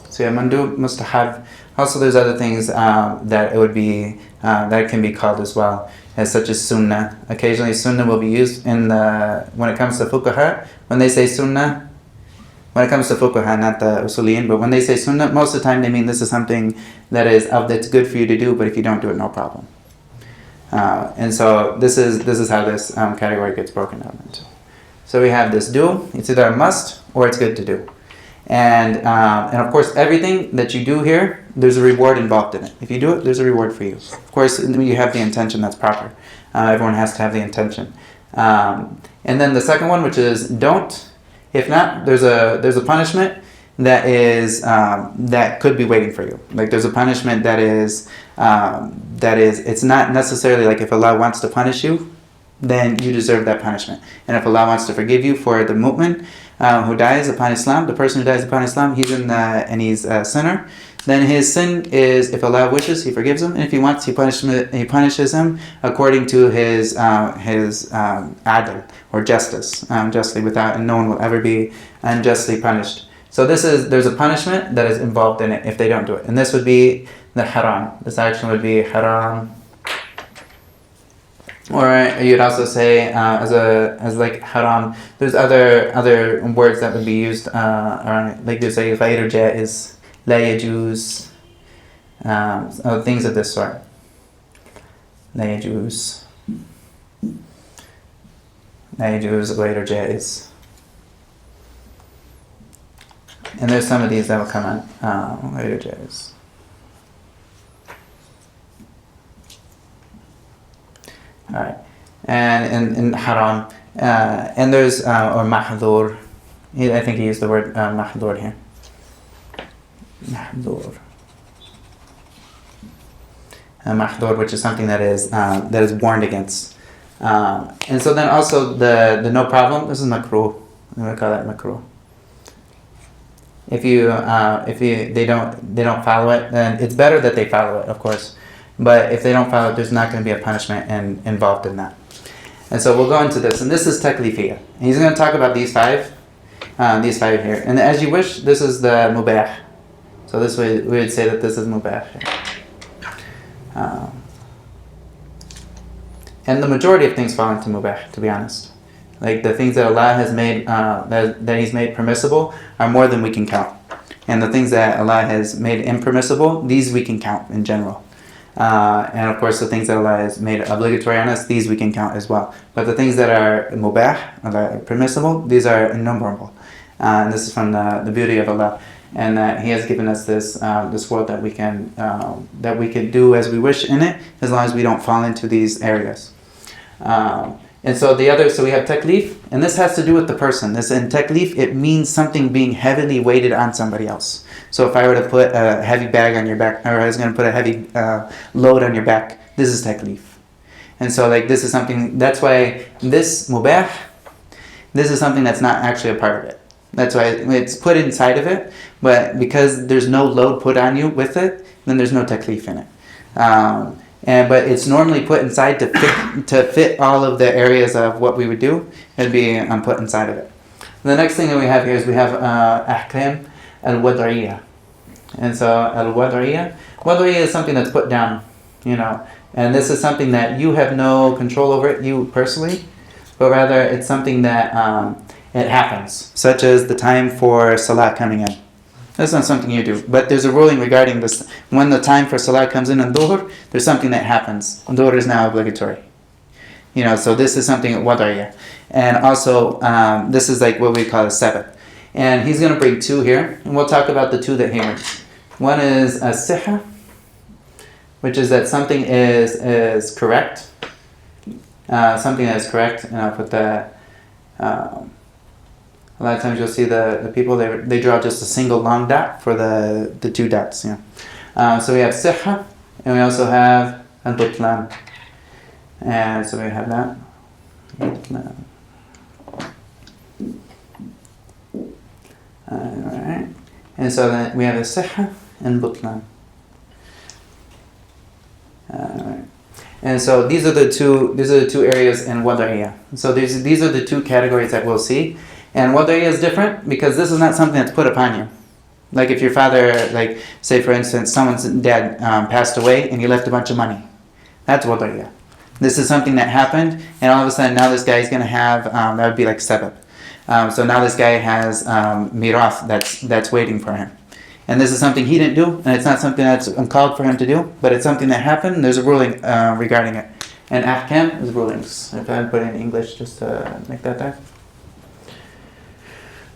So yeah, mandub, mustahab. Also, there's other things that it would be that can be called as well, as such as sunnah. Occasionally, sunnah will be used in when it comes to fuqaha. When they say sunnah, when it comes to fuqaha, not the usuliyin, but when they say sunnah, most of the time they mean this is something that's good for you to do, but if you don't do it, no problem. And so this is how this category gets broken down into. So we have this do. It's either a must or it's good to do. And of course, everything that you do here, there's a reward involved in it. If you do it, there's a reward for you. Of course, you have the intention, that's proper. Everyone has to have the intention. And then the second one, which is don't. If not, there's a punishment that is that could be waiting for you. Like there's a punishment that is it's not necessarily like if Allah wants to punish you, then you deserve that punishment. And if Allah wants to forgive you for the mu'min who dies upon Islam, the person who dies upon Islam, he's a sinner, then his sin is, if Allah wishes, He forgives him, and if He wants, He punishes him according to his adl, or justice, justly, and no one will ever be unjustly punished. So there's a punishment that is involved in it if they don't do it, and this would be the haram. This action would be haram. Or you'd also say as like haram. There's other words that would be used around it. Like there's a غير جائز, لا يجوز, things of this sort. لا يجوز, غير جائز. And there's some of these that will come on غير جائز. All right, and in haram, and there's or mahdhur. I think he used the word mahdhur here. Mahdhur. Mahdhur, which is something that is warned against. And so then also the no problem. This is makruh. I'm gonna call that makruh. If they don't follow it, then it's better that they follow it, of course. But if they don't follow it, there's not going to be a punishment involved in that. And so we'll go into this. And this is taklifiyah. And he's going to talk about these five here. And as you wish, this is the mubah. So this way we would say that this is mubah. And the majority of things fall into mubah, to be honest. Like the things that Allah has made, that He's made permissible are more than we can count. And the things that Allah has made impermissible, these we can count in general. And of course the things that Allah has made obligatory on us, these we can count as well. But the things that are mubah, or that are permissible, these are innumerable. And this is from the beauty of Allah. And that He has given us this world that we can do as we wish in it, as long as we don't fall into these areas. And so we have taklif, and this has to do with the person. In taklif, it means something being heavily weighted on somebody else. So if I were to put a heavy bag on your back, or I was going to put a heavy load on your back, this is taklif. And so like this is something, that's why this mubah, this is something that's not actually a part of it. That's why it's put inside of it, but because there's no load put on you with it, then there's no taklif in it. But it's normally put inside to fit all of the areas of what we would do. It'd be put inside of it. The next thing that we have here is we have ahkam al-wad'iyah. And so al-wad'iyah is something that's put down, and this is something that you have no control over it, you personally, but rather it's something that it happens, such as the time for salah coming in. That's not something you do, but there's a ruling regarding this. When the time for salah comes in dhuhr, there's something that happens. Dhuhr is now obligatory. So this is something at wad'iyah. And also, this is like what we call a sabbath. And he's going to bring two here, and we'll talk about the two that he brings. One is a sihha, which is that something is correct. Something that is correct, and I'll put that. A lot of times you'll see the people, they draw just a single long dot for the two dots. So we have sihha, and we also have al-butlan. And so we have that. Butlan. Alright. And so then we have a sihha and butlan. Alright. And so these are the two areas in wad'iyah. So these are the two categories that we'll see. And wad'iyah is different because this is not something that's put upon you. Like if your father, like say for instance, someone's dad passed away and he left a bunch of money. That's wada'iyah. This is something that happened, and all of a sudden now this guy is going to have, that would be like sabab. So now this guy has mirath that's waiting for him. And this is something he didn't do, and it's not something that's uncalled for him to do, but it's something that happened, and there's a ruling regarding it. And ahkam is rulings. If I put it in English just to make that there.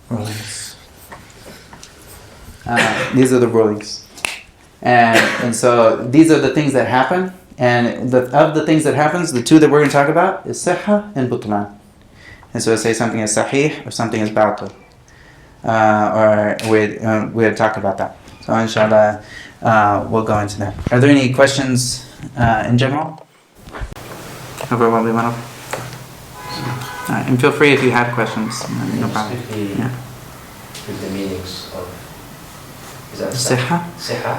Rulings. These are the rulings. And so these are the things that happen. And of the things that happens, the two that we're going to talk about is sihha and butlan. And so say something is sahih or something is batil. Or we'll talk about that. So inshallah, we'll go into that. Are there any questions in general over what we went over? And feel free if you have questions. No problem. Yeah. The meanings of Sihha?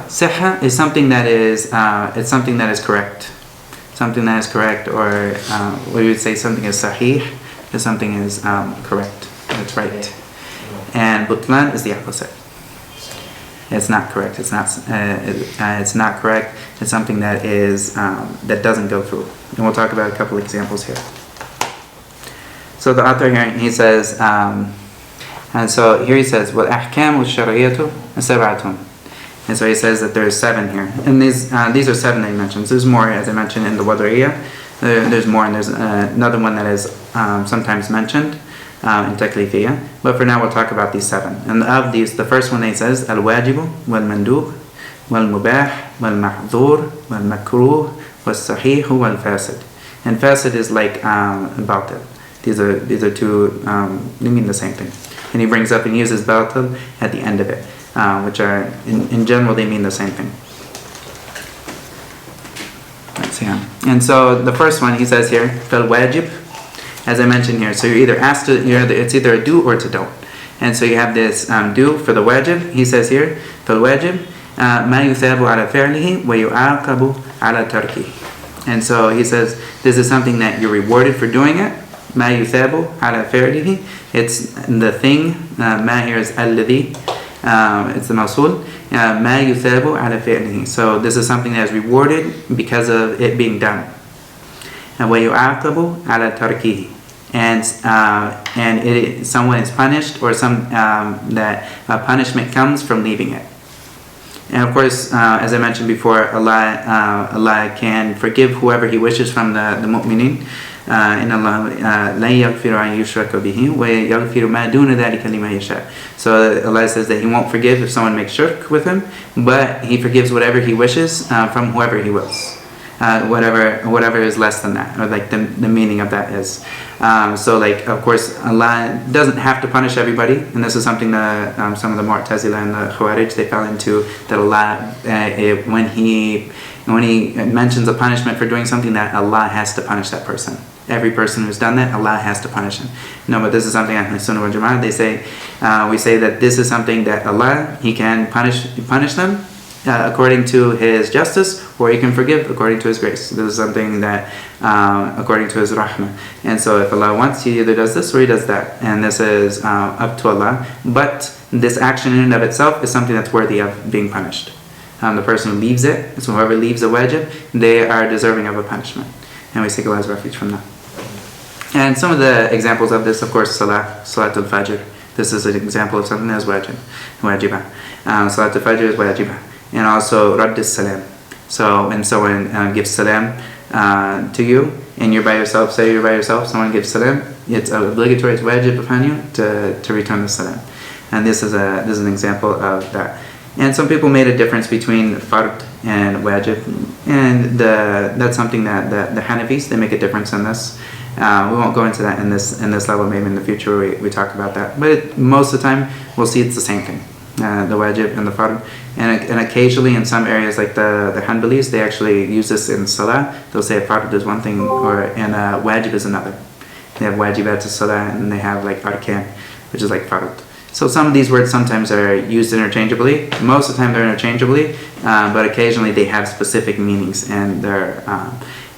Sihha is something that is it's something that is correct. Something that is correct, or we would say something is sahih, is something is correct. That's right. And butlan is the opposite. It's not correct. It's not. It's not correct. It's something that is that doesn't go through. And we'll talk about a couple examples here. So the author here, he says, and so here he says, وَالْأَحْكَامُ الشَّرْعِيَّةُ سَبْعَةٌ. And so he says that there's 7 here. And these are 7 that he mentions. There's more, as I mentioned, in the Wad'iyah. There's more, and there's another one that is sometimes mentioned in Taklifiyah. But for now, we'll talk about these 7. And of these, the first one he says, Al-Wajibu, Wal-Mandub, Wal-Mubah, Wal-Mahdhur, Wal-Makruh, Wal-Sahih, Wal-Fasid. And Fasid is like batil. These are two, they mean the same thing. And he brings up and uses batil at the end of it, which are, in general, they mean the same thing. Let's see. And so the first one, he says here, fal wajib, as I mentioned here. So you're either asked to, it's either a do or to don't. And so you have this do for the wajib. He says here, fal wajib, ma yuthabu ala fi'lihi wa yu'aqabu ala tarkihi. And so he says, this is something that you're rewarded for doing it. Ma yuthabu ala fi'lihi. It's the thing. Ma here is alladhi. It's the mawsul. Ma yuthabu ala fi'lihi. So this is something that is rewarded because of it being done. And wa yu'aqabu ala tarkihi. And someone is punished, or that punishment comes from leaving it. And of course, as I mentioned before, Allah can forgive whoever He wishes from the mu'minin. إن الله لا يغفر أن يشرك به ويغفر ما دون ذلك لمن يشاء. So Allah says that He won't forgive if someone makes shirk with Him, but He forgives whatever He wishes from whoever He wills. Whatever is less than that, or like the meaning of that is. So like, of course, Allah doesn't have to punish everybody, and this is something that some of the Mu'tazila and the Khawarij, they fell into, that Allah, when He mentions a punishment for doing something, that Allah has to punish that person. Every person who's done that, Allah has to punish him. No, but this is something Ahl Sunnah wal Jama'ah, they say, we say that this is something that Allah, He can punish them according to His justice, or He can forgive according to His grace. This is something that according to His rahmah. And so if Allah wants, He either does this or He does that, and this is up to Allah. But this action in and of itself is something that's worthy of being punished. The person who leaves it, so whoever leaves a wajib, they are deserving of a punishment, and we seek Allah's refuge from that. And some of the examples of this, of course, Salatul Fajr. This is an example of something that is wajibah. Salatul Fajr is wajibah. And also Radd al-Salam. So when someone gives salam to you, and you're by yourself, say you're by yourself, someone gives salam, it's obligatory, it's wajib upon you to return the salam. And this is an example of that. And some people made a difference between fard and wajib, and that's something that the Hanafis, they make a difference in this. We won't go into that in this level. Maybe in the future we talk about that. But most of the time we'll see it's the same thing, the wajib and the fard. And occasionally in some areas like the Hanbalis, they actually use this in salah. They'll say fard is one thing, and wajib is another. They have wajibat to salah, and they have like arkan, which is like fard. So some of these words sometimes are used interchangeably. Most of the time they're interchangeably, but occasionally they have specific meanings, and they're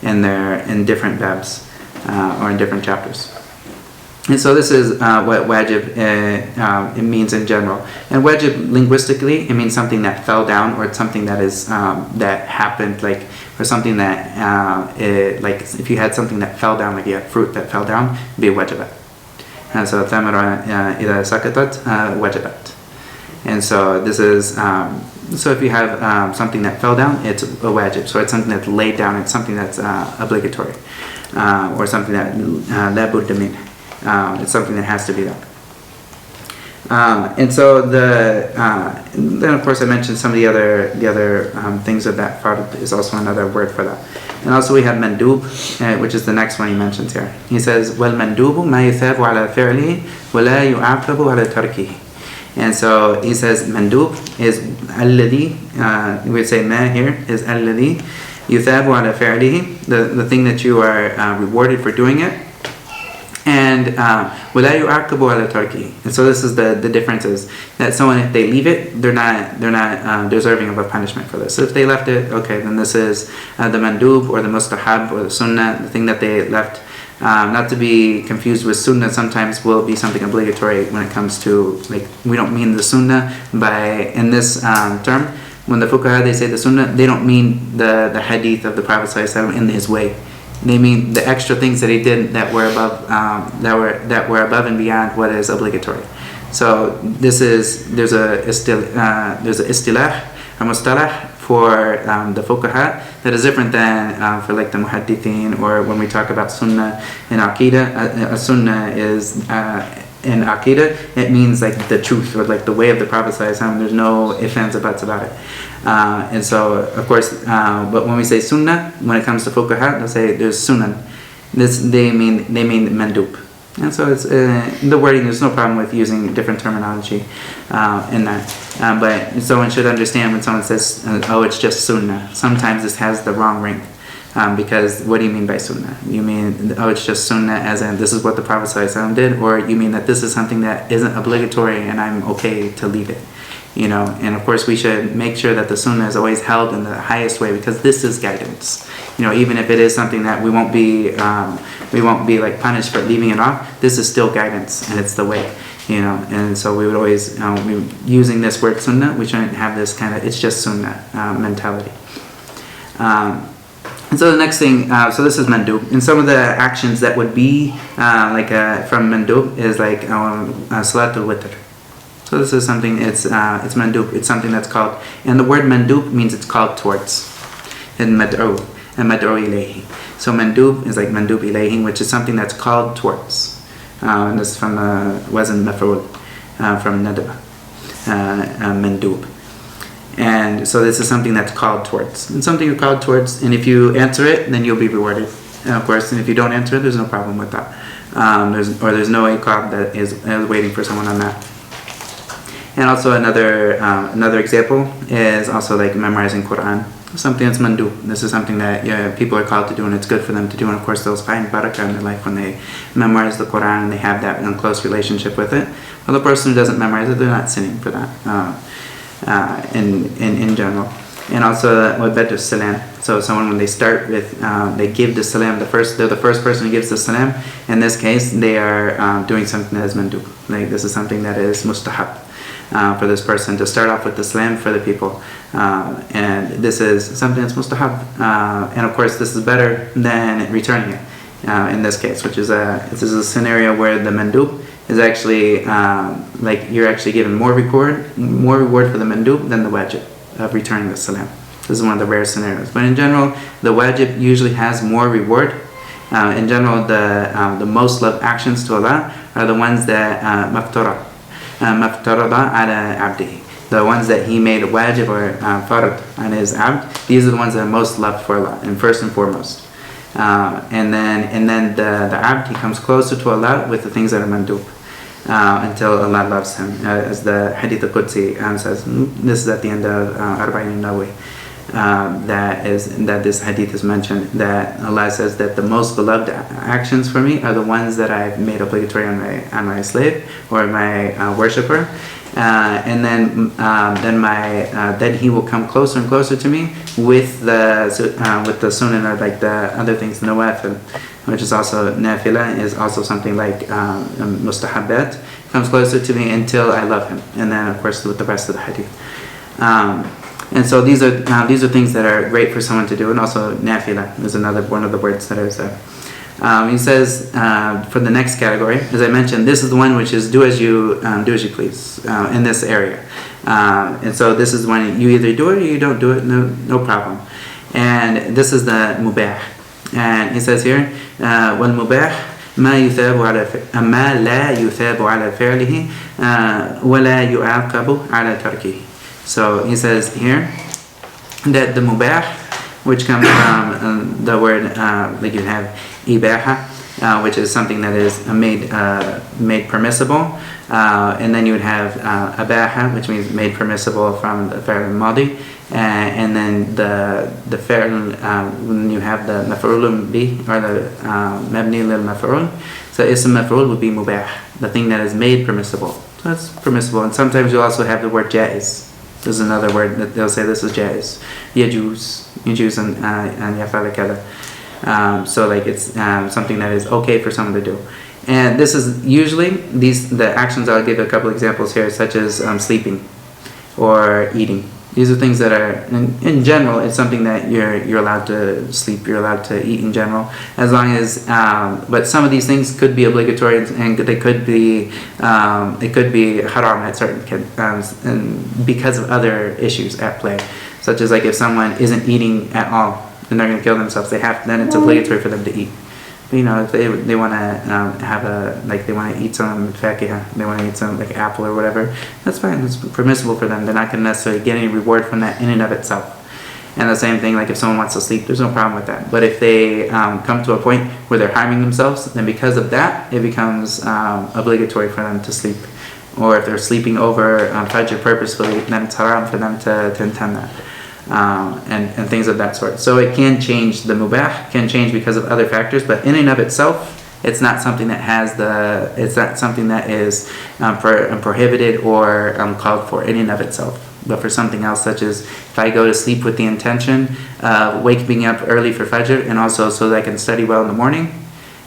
in different babs or in different chapters. And so this is what wajib it means in general. And wajib linguistically, it means something that fell down, or it's something that is that happened, like, or something that like if you had something that fell down, like you had fruit that fell down, it'd be wajibat. And so thamara ida sakatat wajibat. And so this is so if you have something that fell down, it's a wajib. So it's something that's laid down. It's something that's obligatory, or something that la budda min. It's something that has to be done. And so then of course I mentioned some of the other things of that. Fard is also another word for that. And also we have mandub, which is the next one he mentions here. He says, "Wal mandubu ma yuthabu ala fi'lihi wa la yu'aqabu ala tarkihi." And so he says mandub is alladhi, we would say ma here is alladhi yuthabu ala fi'lihi, the thing that you are rewarded for doing it. And وَلَا يُعَاقَبُ عَلَى تَرْكِهِ. And so this is the difference, is that someone, if they leave it, they're not deserving of a punishment for this. So if they left it, okay, then this is the mandub or the mustahab or the sunnah, the thing that they left. Not to be confused with sunnah, sometimes will be something obligatory when it comes to, like, we don't mean the sunnah by, in this term. When the fuqaha, they say the sunnah, they don't mean the hadith of the Prophet ﷺ in his way. They mean the extra things that he did that were above, that were above and beyond what is obligatory. So this is there's a istilah, a mustalah for the fuqaha that is different than for like the muhaddithin, or when we talk about sunnah in aqidah. A sunnah is in aqidah, it means like the truth, or like the way of the Prophet ﷺ. There's no ifs, ands, or buts about it. And so, of course, but when we say sunnah, when it comes to fuqaha, they'll say there's sunan. They mean mandub. And so it's the wording. There's no problem with using different terminology in that. But someone should understand when someone says, "Oh, it's just sunnah." Sometimes this has the wrong ring. Because what do you mean by sunnah? You mean, oh, it's just sunnah as in this is what the Prophet ﷺ did, or you mean that this is something that isn't obligatory and I'm okay to leave it? You know, and of course we should make sure that the sunnah is always held in the highest way, because this is guidance. You know, even if it is something that we won't be like punished for leaving it off, this is still guidance, and it's the way. You know, and so we would always, using this word sunnah, we shouldn't have this kind of it's just sunnah mentality. And so the next thing, so this is mandub, and some of the actions that would be from mandub is like salatul witr. So this is something, it's mandub, it's something that's called, and the word mandub means it's called towards, and mad'u ilayhi. So mandub is like mandub ilayhi, which is something that's called towards. And this is from wazn maf'ul, from nadab, mandub. And so this is something that's called towards. And something you're called towards, and if you answer it, then you'll be rewarded. And of course, and if you don't answer it, there's no problem with that. There's no iqab that is waiting for someone on that. And also another example is also like memorizing Quran. Something that's mandub. This is something that people are called to do, and it's good for them to do. And of course, they'll find barakah in their life when they memorize the Quran and they have that close relationship with it. Well, the person who doesn't memorize it, they're not sinning for that. In general. And also wabadu salam. So someone, when they start with, they give the salam, they're the first person who gives the salam. In this case, they are doing something that is mandub. Like this is something that is mustahab for this person to start off with the salam for the people. And this is something that's mustahab. And of course, this is better than returning it in this case, which is this is a scenario where the mandub is actually like you're actually given more reward for the mandub than the wajib of returning the salam. This is one of the rare scenarios. But in general, the wajib usually has more reward. In general, the most loved actions to Allah are the ones that maftarada ala abdihi. The ones that He made wajib or fard on His abd. These are the ones that are most loved for Allah, and first and foremost. And then the abd, he comes closer to Allah with the things that are mandub until Allah loves him, as the Hadith al-Qudsi says. This is at the end of Arba'in al-Nawawi. That this hadith is mentioned, that Allah says that the most beloved actions for me are the ones that I've made obligatory on my slave or my worshipper, then he will come closer and closer to me with the sunnah, or like the other things, nawafil, which is also nafila, is also something like mustahabbat. Comes closer to me until I love him, and then of course with the rest of the hadith. And so these are things that are great for someone to do, and also nafila is another one of the words that is there. He says for the next category, as I mentioned, this is the one which is do as you please in this area, and so this is when you either do it or you don't do it, no problem. And this is the mubah, and he says here, wal mubah ما يثاب على ما لا يثاب على فعله ولا يعاقب على تركه. So he says here that the mubah, which comes from the word like you have ibaha, which is something that is made permissible, and then you would have abaha, which means made permissible from the fi'l al-madi, and then the fi'l, when you have the maf'ulun bi, or the mabni lil maf'ul, so ism maf'ul would be mubah, the thing that is made permissible. So that's permissible. And sometimes you also have the word jaiz. This is another word that they'll say this is jaiz. Yajuz and yaf'al kada. So like it's something that is okay for someone to do. And this is usually the actions. I'll give a couple examples here, such as sleeping or eating. These are things that are in general. It's something that you're allowed to sleep. You're allowed to eat in general, as long as. But some of these things could be obligatory, and they could be haram at certain and because of other issues at play, such as like if someone isn't eating at all and they're going to kill themselves, then it's obligatory for them to eat. But, if they want to they want to eat some fakiha, they want to eat some like apple or whatever, that's fine. It's permissible for them. They're not going to necessarily get any reward from that in and of itself. And the same thing, like if someone wants to sleep, there's no problem with that. But if they come to a point where they're harming themselves, then because of that, it becomes obligatory for them to sleep. Or if they're sleeping over Fajr purposefully, then it's haram for them to intend that. And things of that sort. So it can change, the mubah can change because of other factors, but in and of itself, it's not something that is prohibited or called for in and of itself. But for something else, such as if I go to sleep with the intention of waking up early for Fajr, and also so that I can study well in the morning,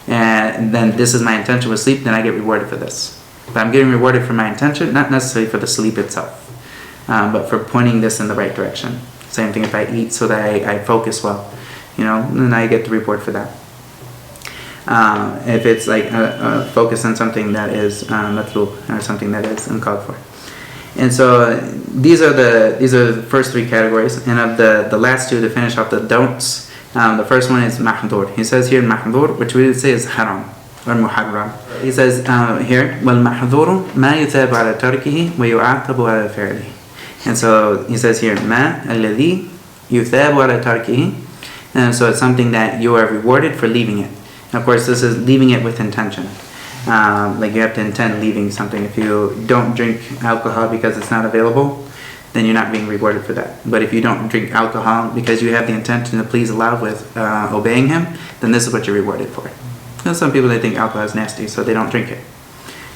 and then this is my intention with sleep, then I get rewarded for this. But I'm getting rewarded for my intention, not necessarily for the sleep itself, but for pointing this in the right direction. Same thing if I eat so that I focus well, then I get the reward for that. If it's like focus on something that is matlub, or something that is uncalled for. And so these are the first three categories. And of the last two, to finish off the don'ts, the first one is mahdur. He says here mahdur, which we would say is haram or muharram. He says here, wal mahduru ma yuthab ala tarkihi wa yu'aqabu ala fi'lihi. And so he says here, ma alladhi yuthabu ala tarkihi. And so it's something that you are rewarded for leaving it. And of course, this is leaving it with intention. Like you have to intend leaving something. If you don't drink alcohol because it's not available, then you're not being rewarded for that. But if you don't drink alcohol because you have the intention to please Allah with obeying Him, then this is what you're rewarded for. And some people, they think alcohol is nasty, so they don't drink it.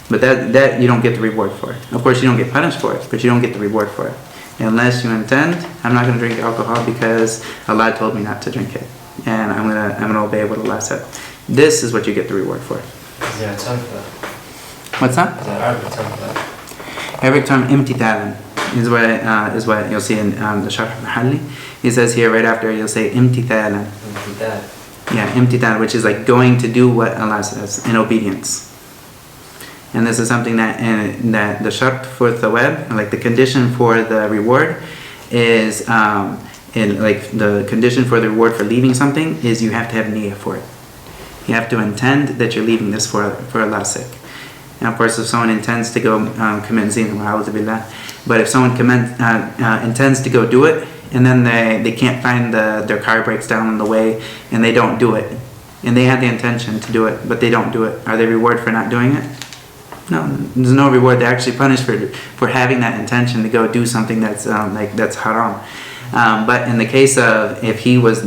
But that you don't get the reward for it. Of course, you don't get punished for it, but you don't get the reward for it. Unless you intend, I'm not going to drink alcohol because Allah told me not to drink it, and I'm gonna obey what Allah said. This is what you get the reward for. Is there a term for that? What's that? Is there an Arabic term for that? Arabic term imtithalan is what you'll see in the Sharh al-Mahalli. He says here right after, you'll say imtithalan. Imtithal. Yeah, imtithal, which is like going to do what Allah says in obedience. And this is something that the shart for thawab, like the condition for the reward, is the condition for the reward for leaving something is you have to have niyyah for it. You have to intend that you're leaving this for Allah's sake. And of course, if someone intends to go commit zina, but if someone intends to go do it, and then they can't find their car breaks down on the way, and they don't do it, and they had the intention to do it, but they don't do it, are they rewarded for not doing it? No, there's no reward. They're actually punished for having that intention to go do something that's haram. But in the case of if he was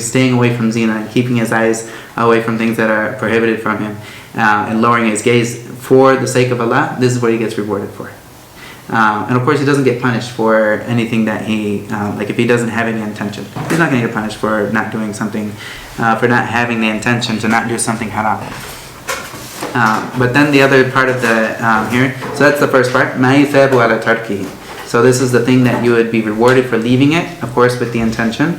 staying away from zina and keeping his eyes away from things that are prohibited from him, and lowering his gaze for the sake of Allah, this is what he gets rewarded for. And of course, he doesn't get punished for anything that he, like if he doesn't have any intention. He's not going to get punished for not doing something, for not having the intention to not do something haram. But then the other part of the, here, so that's the first part, مَا يُثَابُ عَلَى تَرْكِهِ. So this is the thing that you would be rewarded for leaving it, of course, with the intention.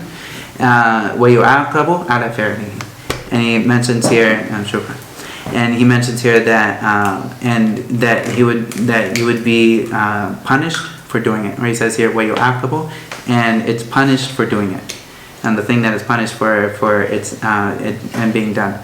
وَيُعَاقَبُ عَلَى فِعْلِهِ. And he mentions here, and he mentions here that and that you would be punished for doing it. Or he says here وَيُعَاقَبُ, and it's punished for doing it, and the thing that is punished for its and being done.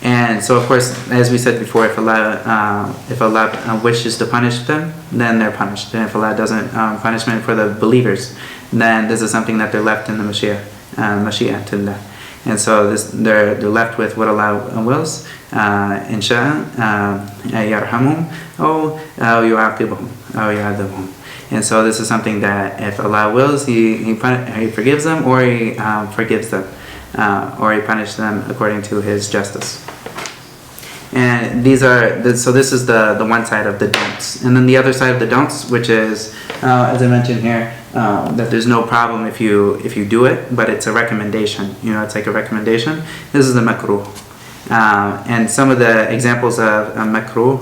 And so, of course, as we said before, if Allah wishes to punish them, then they're punished. And if Allah doesn't punishment for the believers, then this is something that they're left in the Mashi'atullah. And so they're left with what Allah wills. إن شاء يرحمهم أو يعاقبهم أو يعذبهم. And so this is something that if Allah wills, He forgives them, or He forgives them, or He punishes them according to His justice. And these are so this is the one side of the don'ts, and then the other side of the don'ts, which is as I mentioned here, that there's no problem if you do it, but it's a recommendation. It's like a recommendation. This is the makruh. And some of the examples of makruh,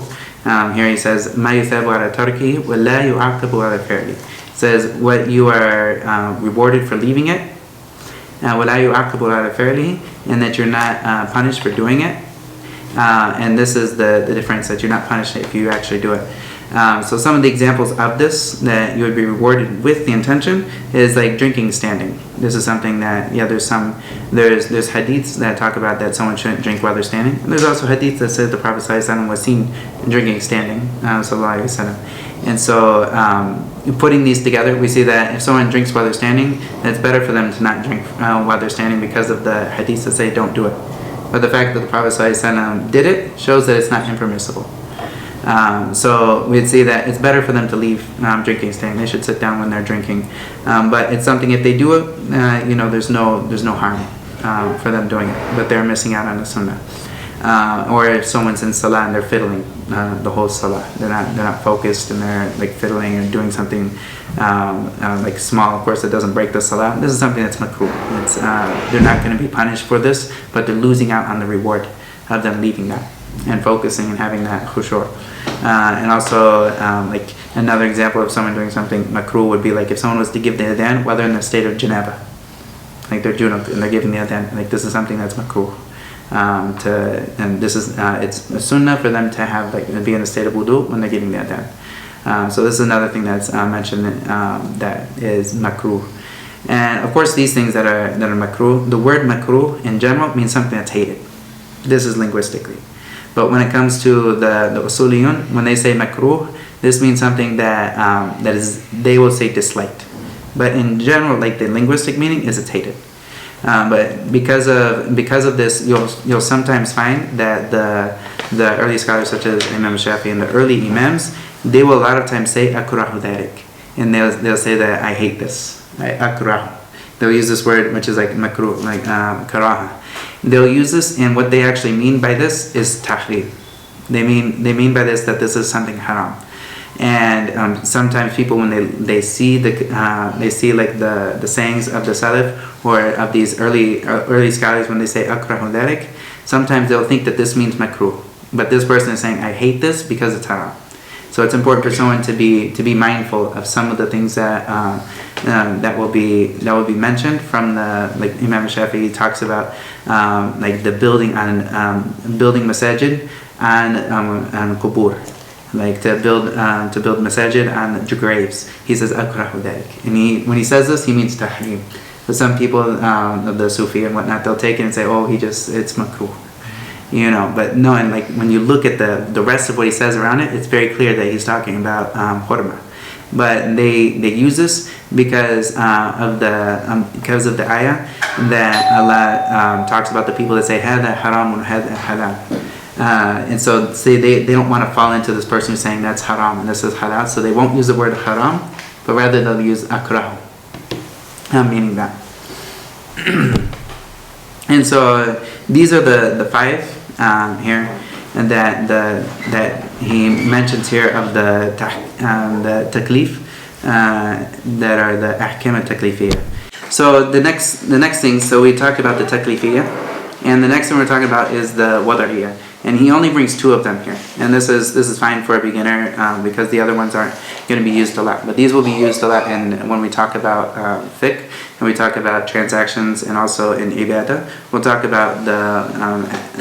here he says, مَا يُثَابُ عَلَى تَرْكِهِ وَلَا يُعَاقَبُ عَلَى فِعْلِهِ. It says what you are rewarded for leaving it, وَلَا يُعَاقَبُ عَلَى فِعْلِهِ, and that you're not punished for doing it. And this is the difference, that you're not punished if you actually do it. So some of the examples of this that you would be rewarded with the intention is like drinking standing. This is something that there's hadiths that talk about that someone shouldn't drink while they're standing. And there's also hadiths that said the Prophet ﷺ was seen drinking standing, sallallahu alaihi wasallam. And so putting these together, we see that if someone drinks while they're standing, it's better for them to not drink while they're standing, because of the hadiths that say don't do it. But the fact that the Prophet ﷺ did it shows that it's not impermissible. So we'd see that it's better for them to leave drinking standing. They should sit down when they're drinking. But it's something, if they do it, there's no harm for them doing it, but they're missing out on the sunnah. Or if someone's in salah and they're fiddling the whole salah, they're not focused, and they're like fiddling and doing something like small. Of course, it doesn't break the salah. This is something that's makruh. They're not going to be punished for this, but they're losing out on the reward of them leaving that and focusing and having that khushu'. And also, like another example of someone doing something makruh would be like if someone was to give the adhan while they're in the state of janaba, like they're junub and they're giving the adhan. Like this is something that's makruh. And this is it's a sunnah for them to have be in a state of wudu when they're giving the adhan. So this is another thing that's mentioned that is makruh. And of course, these things that are makruh, the word makruh in general means something that's hated. This is linguistically. But when it comes to the usuliyun, when they say makruh, this means something that they will say disliked. But in general, like the linguistic meaning is it's hated. But because of this, you'll sometimes find that the early scholars such as Imam Shafi and the early imams, they will a lot of times say akrahu dharik, and they'll say that I hate this. Akrahu. They'll use this word which is like makruh, like karaha. They'll use this, and what they actually mean by this is tahrim. They mean by this that this is something haram. And sometimes people, when they see like the sayings of the Salaf or of these early scholars, when they say akrahu dharik, sometimes they'll think that this means makruh, but this person is saying I hate this because it's haram. So it's important for someone to be mindful of some of the things that will be mentioned from the, like Imam Shafi talks about like the building masajid and qubur, like to build masajid on graves. He says akrahu dhalik, and when he says this, he means tahrim. But some people of the Sufi and whatnot, they'll take it and say, oh, it's makruh. But no, and like when you look at the rest of what he says around it, it's very clear that he's talking about hurma. But they use this because of the ayah that Allah talks about the people that say hada haramun hada halal, and so they don't want to fall into this person who's saying that's haram and this is halal, so they won't use the word haram, but rather they'll use akrahu, meaning that. And so these are the five here. and that he mentions here of the taklif, that are the ahkam al-taklifiyya. So the next thing, so we talked about the taklifiyya, and the next thing we're talking about is the wada'iyya. And he only brings two of them here, and this is fine for a beginner because the other ones aren't going to be used a lot. But these will be used a lot when we talk about fiqh, and we talk about transactions, and also in ibadah. We'll talk about the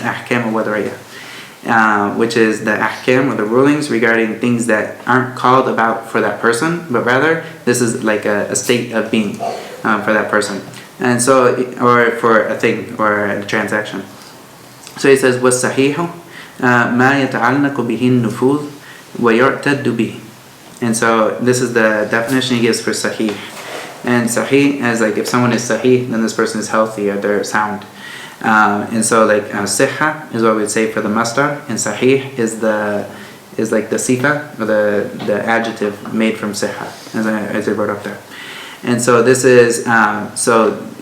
ahkam al-wada'iyya, which is the ahkam or the rulings regarding things that aren't called about for that person, but rather this is like a state of being for that person, and so, or for a thing or a transaction. So he says, وَالصَّحِيحُ مَا يَتَعَلَّقُ بِهِ النُّفُوذ وَيُعْتَدُّ بِهِ. And so this is the definition he gives for sahih. And sahih is like, if someone is sahih, then this person is healthy or they're sound. And so like sihha is what we'd say for the masdar, and sahih is like the sifa, or the adjective made from sihha, as I wrote up there. And so this is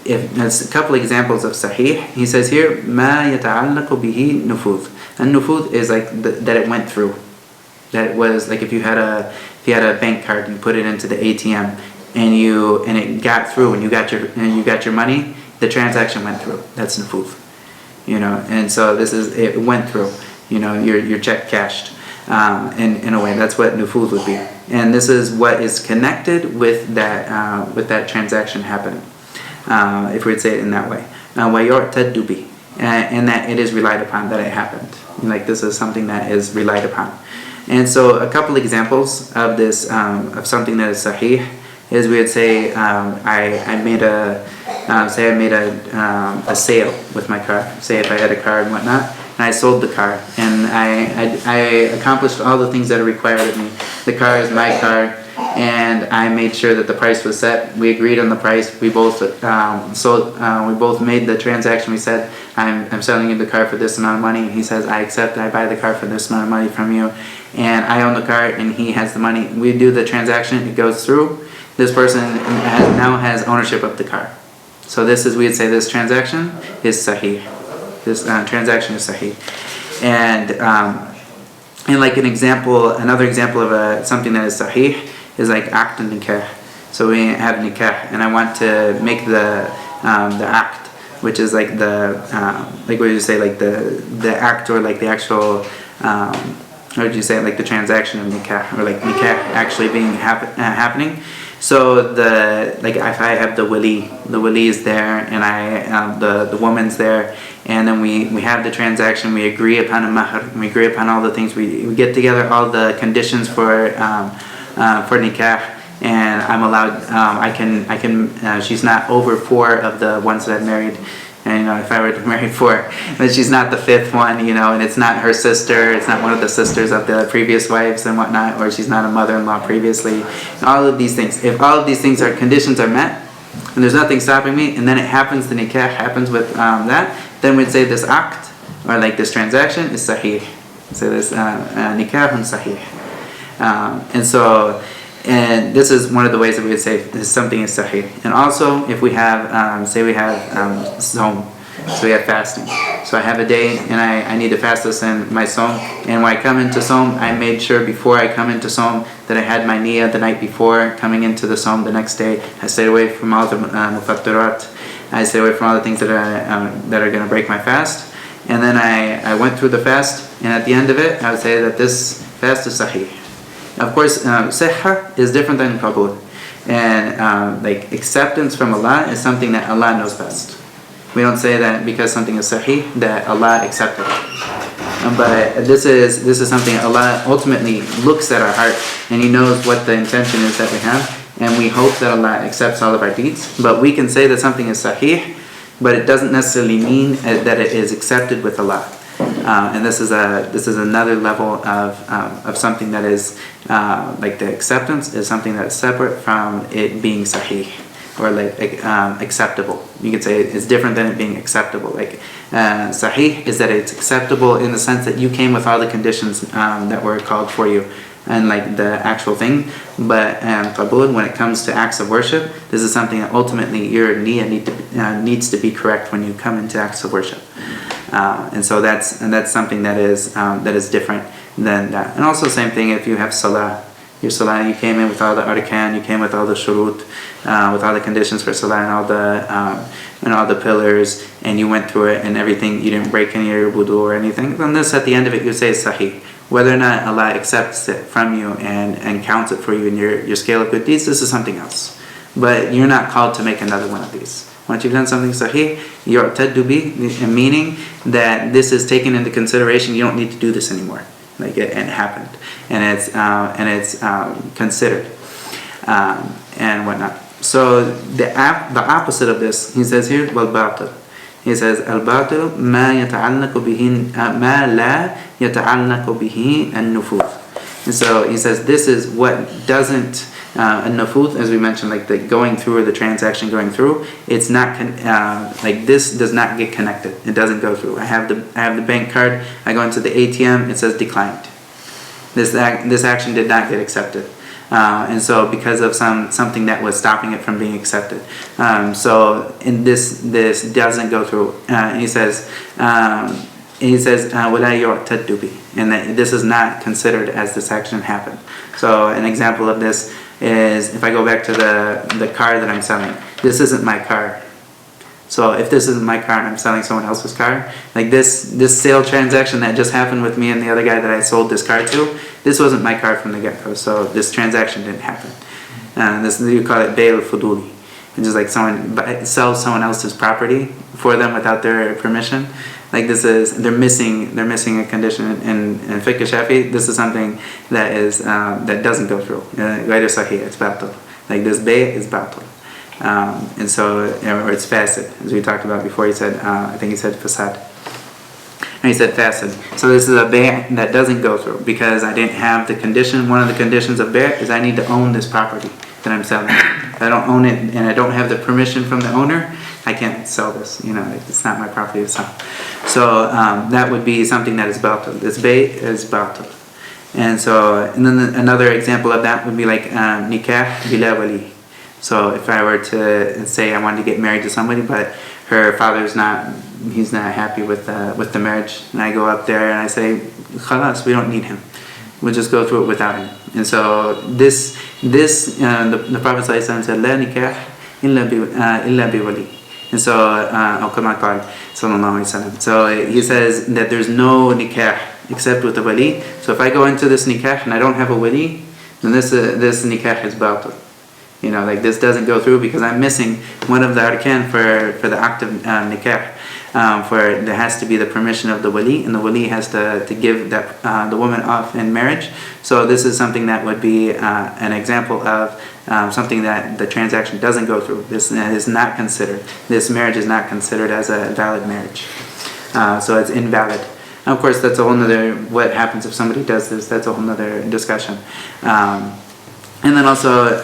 if there's a couple examples of sahih, he says here, ma yata'allaqu bihi nufudh. And nufudh is like that it went through. That it was like if you had a bank card, you put it into the ATM, and it got through, and you got your money, the transaction went through. That's nufudh. And so it went through. Your check cashed. In a way, that's what nufudh would be. And this is what is connected with that transaction happening. If we'd say it in that way, وَيُعْتَدُّ بِهِ, and that it is relied upon, that it happened. Like this is something that is relied upon. And so a couple examples of this, of something that is sahih, is we would say I made a sale with my car. Say if I had a car and whatnot, and I sold the car, and I accomplished all the things that are required of me. The car is my car, and I made sure that the price was set. We agreed on the price. We both we both made the transaction. We said, I'm selling you the car for this amount of money. He says, I accept. I buy the car for this amount of money from you, and I own the car, and he has the money. We do the transaction. It goes through. This person now has ownership of the car. So we'd say this transaction is sahih. This transaction is sahih. And like another example of something that is sahih is like aqd nikah. So we have nikah, and I want to make the aqd, which is like like what do you say, like the act, or like the actual what would you say, like the transaction of nikah, or like nikah actually being happening. So if I have the wali is there, and the woman's there, and then we have the transaction, we agree upon a mahr, we agree upon all the things, we get together all the conditions for nikah, and I'm allowed, I can she's not over 4 of the ones that I've married. And if I were to marry 4, but she's not the 5th one, and it's not her sister, it's not one of the sisters of the previous wives and whatnot, or she's not a mother-in-law previously. And all of these things. If all of these conditions are met, and there's nothing stopping me, and then it happens, the nikah happens with that, then we'd say this aqd, or like this transaction, is sahih. So this nikahun sahih. And this is one of the ways that we would say something is sahih. And also, if we have, say we have Sawm, so we have fasting. So I have a day, and I need to fast this in my Sawm. And when I come into Sawm, I made sure before I come into Sawm that I had my niyyah the night before coming into the Sawm the next day. I stayed away from all the mufattirat. I stayed away from all the things that are going to break my fast. And then I went through the fast, and at the end of it, I would say that this fast is sahih. Of course, sihha is different than qabul, and like acceptance from Allah is something that Allah knows best. We don't say that because something is sahih that Allah accepted it. But this is something Allah ultimately looks at our heart, and He knows what the intention is that we have, and we hope that Allah accepts all of our deeds. But we can say that something is sahih, but it doesn't necessarily mean that it is accepted with Allah. And this is another level of something that is like the acceptance is something that's separate from it being sahih, or like acceptable. You could say it's different than it being acceptable. Like sahih is that it's acceptable in the sense that you came with all the conditions that were called for you, and like the actual thing. But qabul, when it comes to acts of worship, this is something that ultimately your niyyah needs to be correct when you come into acts of worship. And so that's something that is different than that. And also same thing if you have salah. Your salah, you came in with all the arkan, you came with all the shurut, with all the conditions for salah and all the pillars, and you went through it and everything, you didn't break any of your wudu or anything, then this at the end of it you say is sahih. Whether or not Allah accepts it from you and counts it for you in your scale of good deeds, this is something else. But you're not called to make another one of these. Once you've done something sahih, yu'taddu bi, meaning that this is taken into consideration, you don't need to do this anymore. Like it happened, and it's considered, and whatnot. So the opposite of this, he says here, wal batil. He says al batil ma yata'allaqu bihi ma la yata'allaqu bihi an-nufuth. And so he says this is what doesn't an-nufuth, as we mentioned, like the going through or the transaction going through. It's not like this does not get connected. It doesn't go through. I have the bank card. I go into the ATM. It says declined. This action did not get accepted, and so because of something that was stopping it from being accepted. So in this doesn't go through. He says. وَلَا يُعْتَدُّ بِهِ, and that this is not considered as this action happened. So an example of this is if I go back to the car that I'm selling. This isn't my car. So if this isn't my car and I'm selling someone else's car, like this sale transaction that just happened with me and the other guy that I sold this car to, this wasn't my car from the get-go. So this transaction didn't happen. This you call it bay al-fuduli. It's just like someone sells someone else's property for them without their permission. Like they're missing a condition in fiqh shafi. This is something that doesn't go through. Ghayr sahih, it's batil. Like this bay is batil, and so or it's fasid, as we talked about before. He said, I think he said fasad, and he said fasid. So this is a bay that doesn't go through because I didn't have the condition. One of the conditions of bay is I need to own this property that I'm selling. If I don't own it and I don't have the permission from the owner, I can't sell this. It's not my property to sell. So that would be something that is batil. This bay is batil. And then another example of that would be like nikah bila wali. So if I were to say I wanted to get married to somebody, but her father's he's not happy with the marriage, and I go up there and I say, khalas, we don't need him. We'll just go through it without him. And so the Prophet ﷺ said, la nikah illa bi wali. And so, so he says that there's no nikah except with a wali. So if I go into this nikah and I don't have a wali, then this nikah is batil. Like this doesn't go through because I'm missing one of the arkan for the act of nikah. There has to be the permission of the wali, and the wali has to give the woman off in marriage. So this is something that would be an example of something that the transaction doesn't go through. This is not considered. This marriage is not considered as a valid marriage. So it's invalid. And of course, that's a whole nother, what happens if somebody does this, that's a whole nother discussion. And then also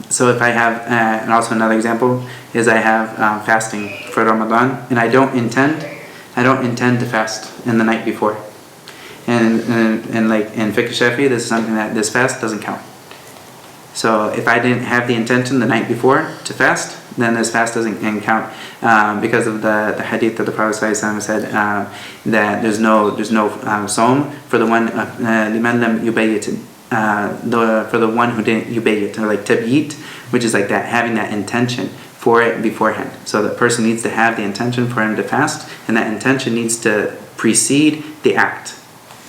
so if I have, and also another example is I have fasting for Ramadan, and I don't intend to fast in the night before. And like in fiqh shafi, this is something that this fast doesn't count. So if I didn't have the intention the night before to fast, then this fast doesn't count because of the hadith that the Prophet ﷺ said that there's no sawm for the one liman lam yubayyit. For the one who didn't yubayyit, or like tabyit, which is like that, having that intention for it beforehand. So the person needs to have the intention for him to fast, and that intention needs to precede the act.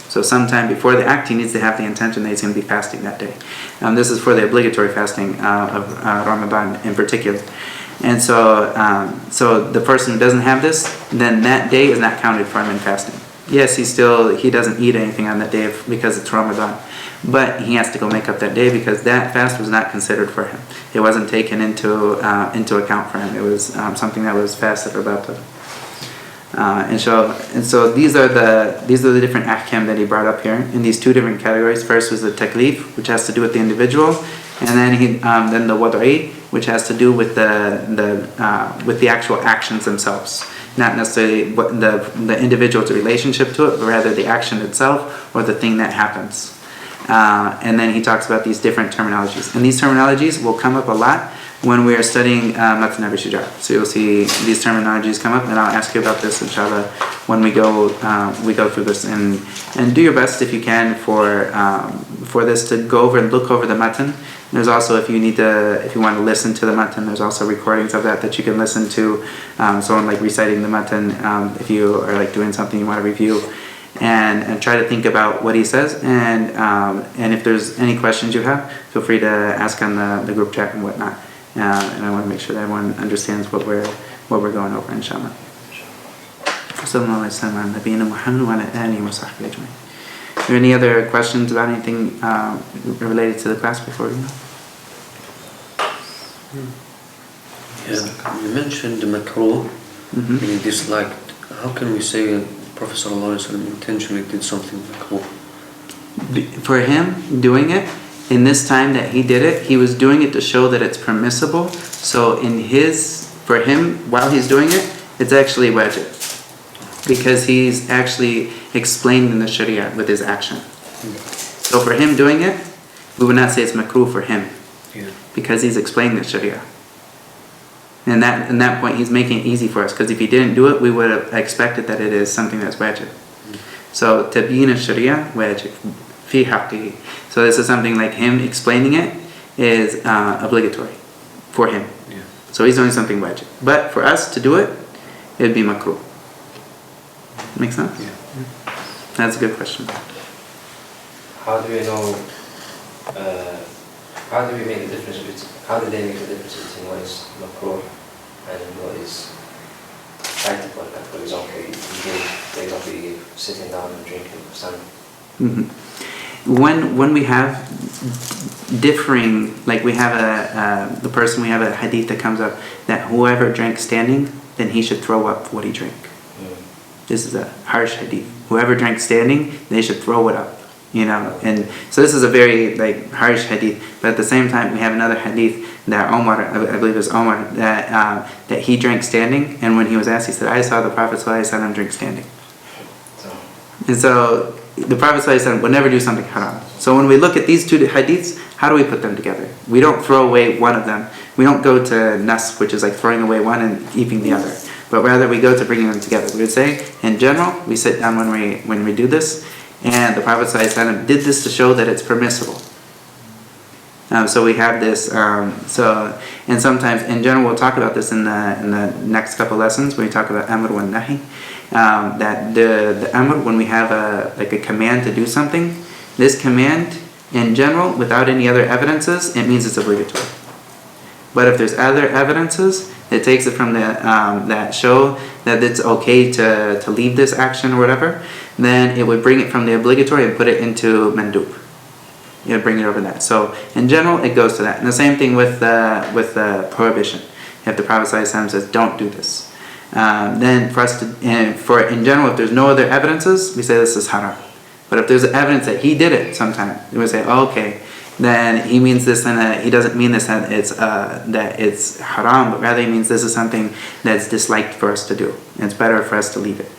So sometime before the act, he needs to have the intention that he's going to be fasting that day. This is for the obligatory fasting of Ramadan in particular. And so the person who doesn't have this, then that day is not counted for him in fasting. Yes, he doesn't eat anything on that day because it's Ramadan, but he has to go make up that day because that fast was not considered for him. It wasn't taken into account for him. It was something that was fasted or batil. And so these are the different ahkam that he brought up here in these two different categories. First was the taklif, which has to do with the individual, and then then the wad'i, which has to do with the actual actions themselves, not necessarily what the individual's relationship to it, but rather the action itself or the thing that happens. And then he talks about these different terminologies, and these terminologies will come up a lot when we are studying Matan Abi Shuja. So you'll see these terminologies come up, and I'll ask you about this inshallah when we go through this. And do your best if you can for this to go over and look over the matan. There's also, if you want to listen to the matan, there's also recordings of that you can listen to. Someone like reciting the matan, if you are like doing something you want to review, and try to think about what he says. And if there's any questions you have, feel free to ask on the group chat and whatnot. And I want to make sure that everyone understands what we're going over, inshallah. Sallallahu alaihi wasallam, Nabiyina Muhammad wa ala alihi wa sahbihi ajma'in. Are there any other questions about anything related to the class before we go? Yeah, you mentioned the makruh, being disliked. How can we say Prophet ﷺ intentionally did something makruh? For him, doing it, in this time that he did it, he was doing it to show that it's permissible. So for him, while he's doing it, it's actually wajib. Because he's actually explained in the Sharia with his action. So for him doing it, we would not say it's makruh for him. Yeah. Because he's explained the Sharia. And in that point, he's making it easy for us. Because if he didn't do it, we would have expected that it is something that's wajib. So tabyin al-Sharia, wajib. Fi haqqihi. So this is something like him explaining it is obligatory for him. Yeah. So he's doing something wajib. But for us to do it, it would be makruh. Make sense? Yeah. That's a good question. How do we know? How do we make the difference between? How do they make the difference between what is makruh and what is practical? Like for example, you give sitting down and drinking standing. When we have differing, like we have we have a hadith that comes up that whoever drank standing, then he should throw up what he drank. This is a harsh hadith. Whoever drank standing, they should throw it up, And so this is a very harsh hadith. But at the same time, we have another hadith that Omar, I believe it was Omar, that he drank standing, and when he was asked, he said, "I saw the Prophet ﷺ drink standing." And so the Prophet ﷺ would never do something haram. So when we look at these two hadiths, how do we put them together? We don't throw away one of them. We don't go to nas, which is like throwing away one and keeping the other. But rather we go to bringing them together. We would say, in general, we sit down when we do this, and the Prophet ﷺ did this to show that it's permissible. So we have this. And sometimes, in general, we'll talk about this in the next couple lessons when we talk about amr wa nahi. That the amr, when we have a command to do something, this command, in general, without any other evidences, it means it's obligatory. But if there's other evidences, it takes it from that show that it's okay to leave this action or whatever, then it would bring it from the obligatory and put it into mandub. It would bring it over that. So in general, it goes to that. And the same thing with the prohibition. If the Prophet ﷺ says, "Don't do this," then in general, if there's no other evidences, we say this is haram. But if there's evidence that he did it sometime, we would say, "Oh, okay." Then he means this, and he doesn't mean this that it's haram, but rather he means this is something that's disliked for us to do. It's better for us to leave it.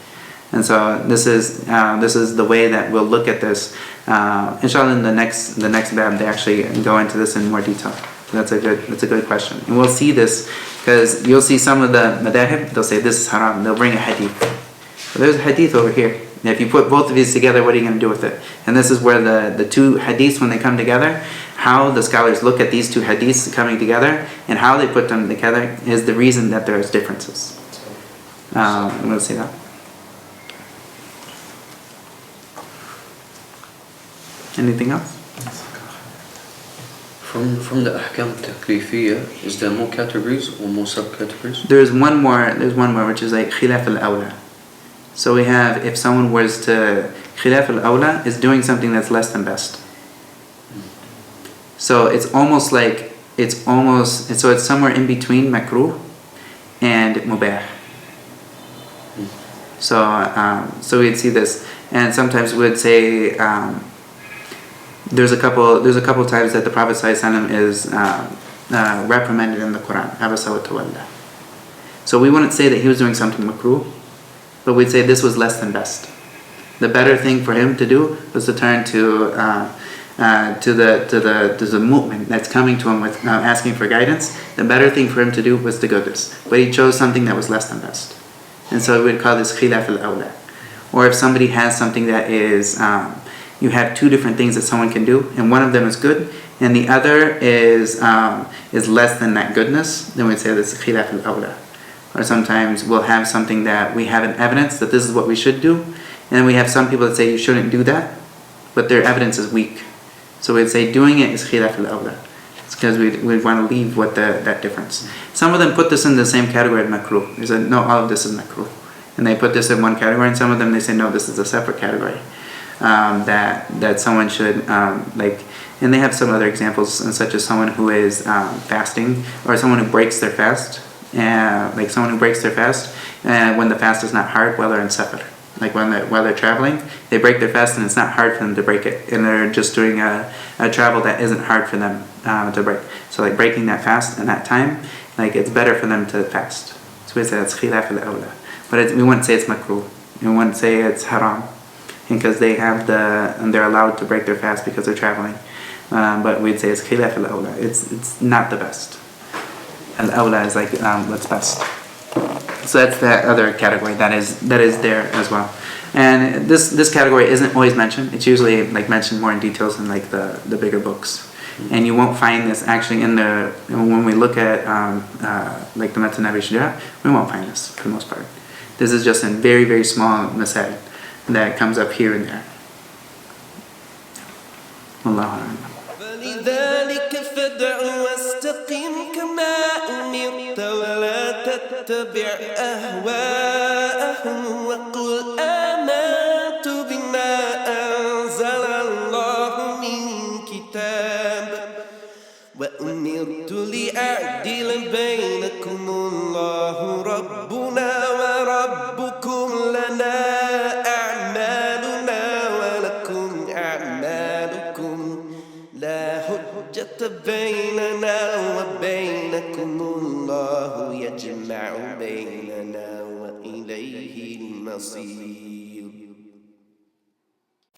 And so this is the way that we'll look at this. Inshallah, in the next bab, they actually go into this in more detail. That's a good question, and we'll see this because you'll see some of the madahib. They'll say this is haram. They'll bring a hadith. But there's a hadith over here. And if you put both of these together, what are you going to do with it? And this is where the two hadiths, when they come together, how the scholars look at these two hadiths coming together and how they put them together is the reason that there's differences. We'll see that. Anything else? From the ahkam taklifiyya, is there more categories or more subcategories? There's one more, which is like khilaf al-awla. So we have, if someone was to, khilaf al-awla is doing something that's less than best. So it's somewhere in between makruh and mubah. So we'd see this, and sometimes we'd say there's a couple times that the Prophet ﷺ is reprimanded in the Quran. Abasa wa tawalla. So we wouldn't say that he was doing something makruh, but we'd say this was less than best. The better thing for him to do was to turn to to the mu'min that's coming to him with asking for guidance, the better thing for him to do was to go this. But he chose something that was less than best. And so we would call this khilaf al-awla. Or if somebody has something that is, you have two different things that someone can do, and one of them is good, and the other is less than that goodness, then we'd say this is khilaf al-awla. Or sometimes we'll have something that we have an evidence that this is what we should do, and then we have some people that say you shouldn't do that, but their evidence is weak. So we'd say doing it is khilaf al-awla. It's because we'd want to leave what that difference. Some of them put this in the same category as makruh. They said, no, all of this is makruh. And they put this in one category, and some of them they say, no, this is a separate category. That someone should, and they have some other examples, such as someone who is fasting, or someone who breaks their fast. Like someone who breaks their fast when the fast is not hard while they're in safar. Like while they're traveling, they break their fast and it's not hard for them to break it, and they're just doing a travel that isn't hard for them to break. So like breaking that fast in that time, like it's better for them to fast. So we say that's khilaf al-awla, but we wouldn't say it's makruh. We wouldn't say it's haram, because and they're allowed to break their fast because they're traveling. But we'd say it's khilaf al-awla. It's not the best. Al-awla is like what's best. So that's that other category that is there as well. And this category isn't always mentioned. It's usually like mentioned more in details in like the bigger books. And you won't find this actually when we look at like the Matan Abi Shujaa, we won't find this for the most part. This is just in very, very small masail that comes up here and there. Wallahu a'lam. فلذلك فادع واستقم كما أمرت ولا تتبع أهواءهم وقل آمنت بما أنزل الله من كتاب وأمرت لأعدل بينكم الله ربنا وربكم لنا أعمالنا ولكم أعمالكم لا حجة بيننا وبينكم الله يجمع بيننا وإليه المصير.